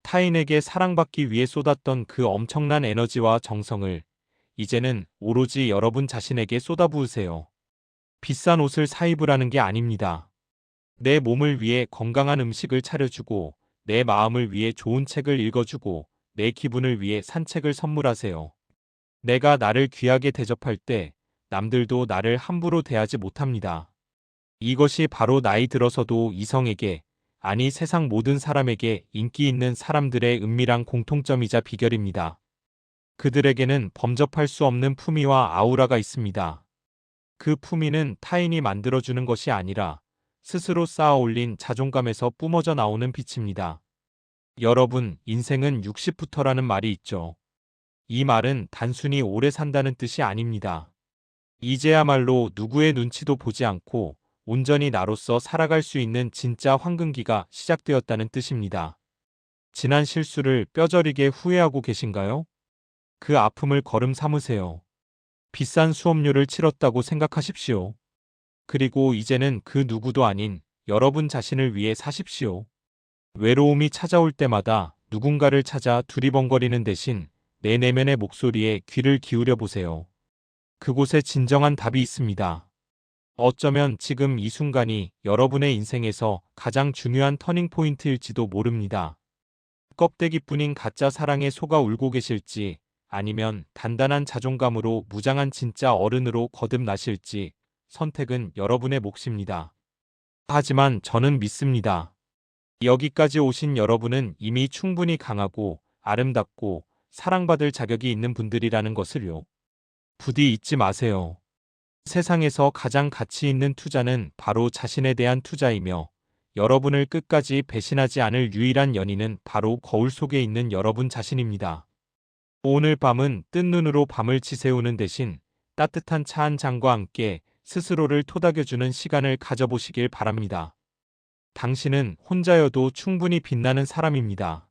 타인에게 사랑받기 위해 쏟았던 그 엄청난 에너지와 정성을 이제는 오로지 여러분 자신에게 쏟아부으세요. 비싼 옷을 사 입으라는 게 아닙니다. 내 몸을 위해 건강한 음식을 차려주고, 내 마음을 위해 좋은 책을 읽어주고, 내 기분을 위해 산책을 선물하세요. 내가 나를 귀하게 대접할 때 남들도 나를 함부로 대하지 못합니다. 이것이 바로 나이 들어서도 이성에게, 아니 세상 모든 사람에게 인기 있는 사람들의 은밀한 공통점이자 비결입니다. 그들에게는 범접할 수 없는 품위와 아우라가 있습니다. 그 품위는 타인이 만들어주는 것이 아니라 스스로 쌓아 올린 자존감에서 뿜어져 나오는 빛입니다. 여러분, 인생은 60부터라는 말이 있죠. 이 말은 단순히 오래 산다는 뜻이 아닙니다. 이제야말로 누구의 눈치도 보지 않고 온전히 나로서 살아갈 수 있는 진짜 황금기가 시작되었다는 뜻입니다. 지난 실수를 뼈저리게 후회하고 계신가요? 그 아픔을 걸음 삼으세요. 비싼 수업료를 치렀다고 생각하십시오. 그리고 이제는 그 누구도 아닌 여러분 자신을 위해 사십시오. 외로움이 찾아올 때마다 누군가를 찾아 두리번거리는 대신 내 내면의 목소리에 귀를 기울여 보세요. 그곳에 진정한 답이 있습니다. 어쩌면 지금 이 순간이 여러분의 인생에서 가장 중요한 터닝포인트일지도 모릅니다. 껍데기뿐인 가짜 사랑에 속아 울고 계실지, 아니면 단단한 자존감으로 무장한 진짜 어른으로 거듭나실지 선택은 여러분의 몫입니다. 하지만 저는 믿습니다. 여기까지 오신 여러분은 이미 충분히 강하고 아름답고 사랑받을 자격이 있는 분들이라는 것을요. 부디 잊지 마세요. 세상에서 가장 가치 있는 투자는 바로 자신에 대한 투자이며, 여러분을 끝까지 배신하지 않을 유일한 연인은 바로 거울 속에 있는 여러분 자신입니다. 오늘 밤은 뜬 눈으로 밤을 지새우는 대신 따뜻한 차 한 잔과 함께 스스로를 토닥여주는 시간을 가져보시길 바랍니다. 당신은 혼자여도 충분히 빛나는 사람입니다.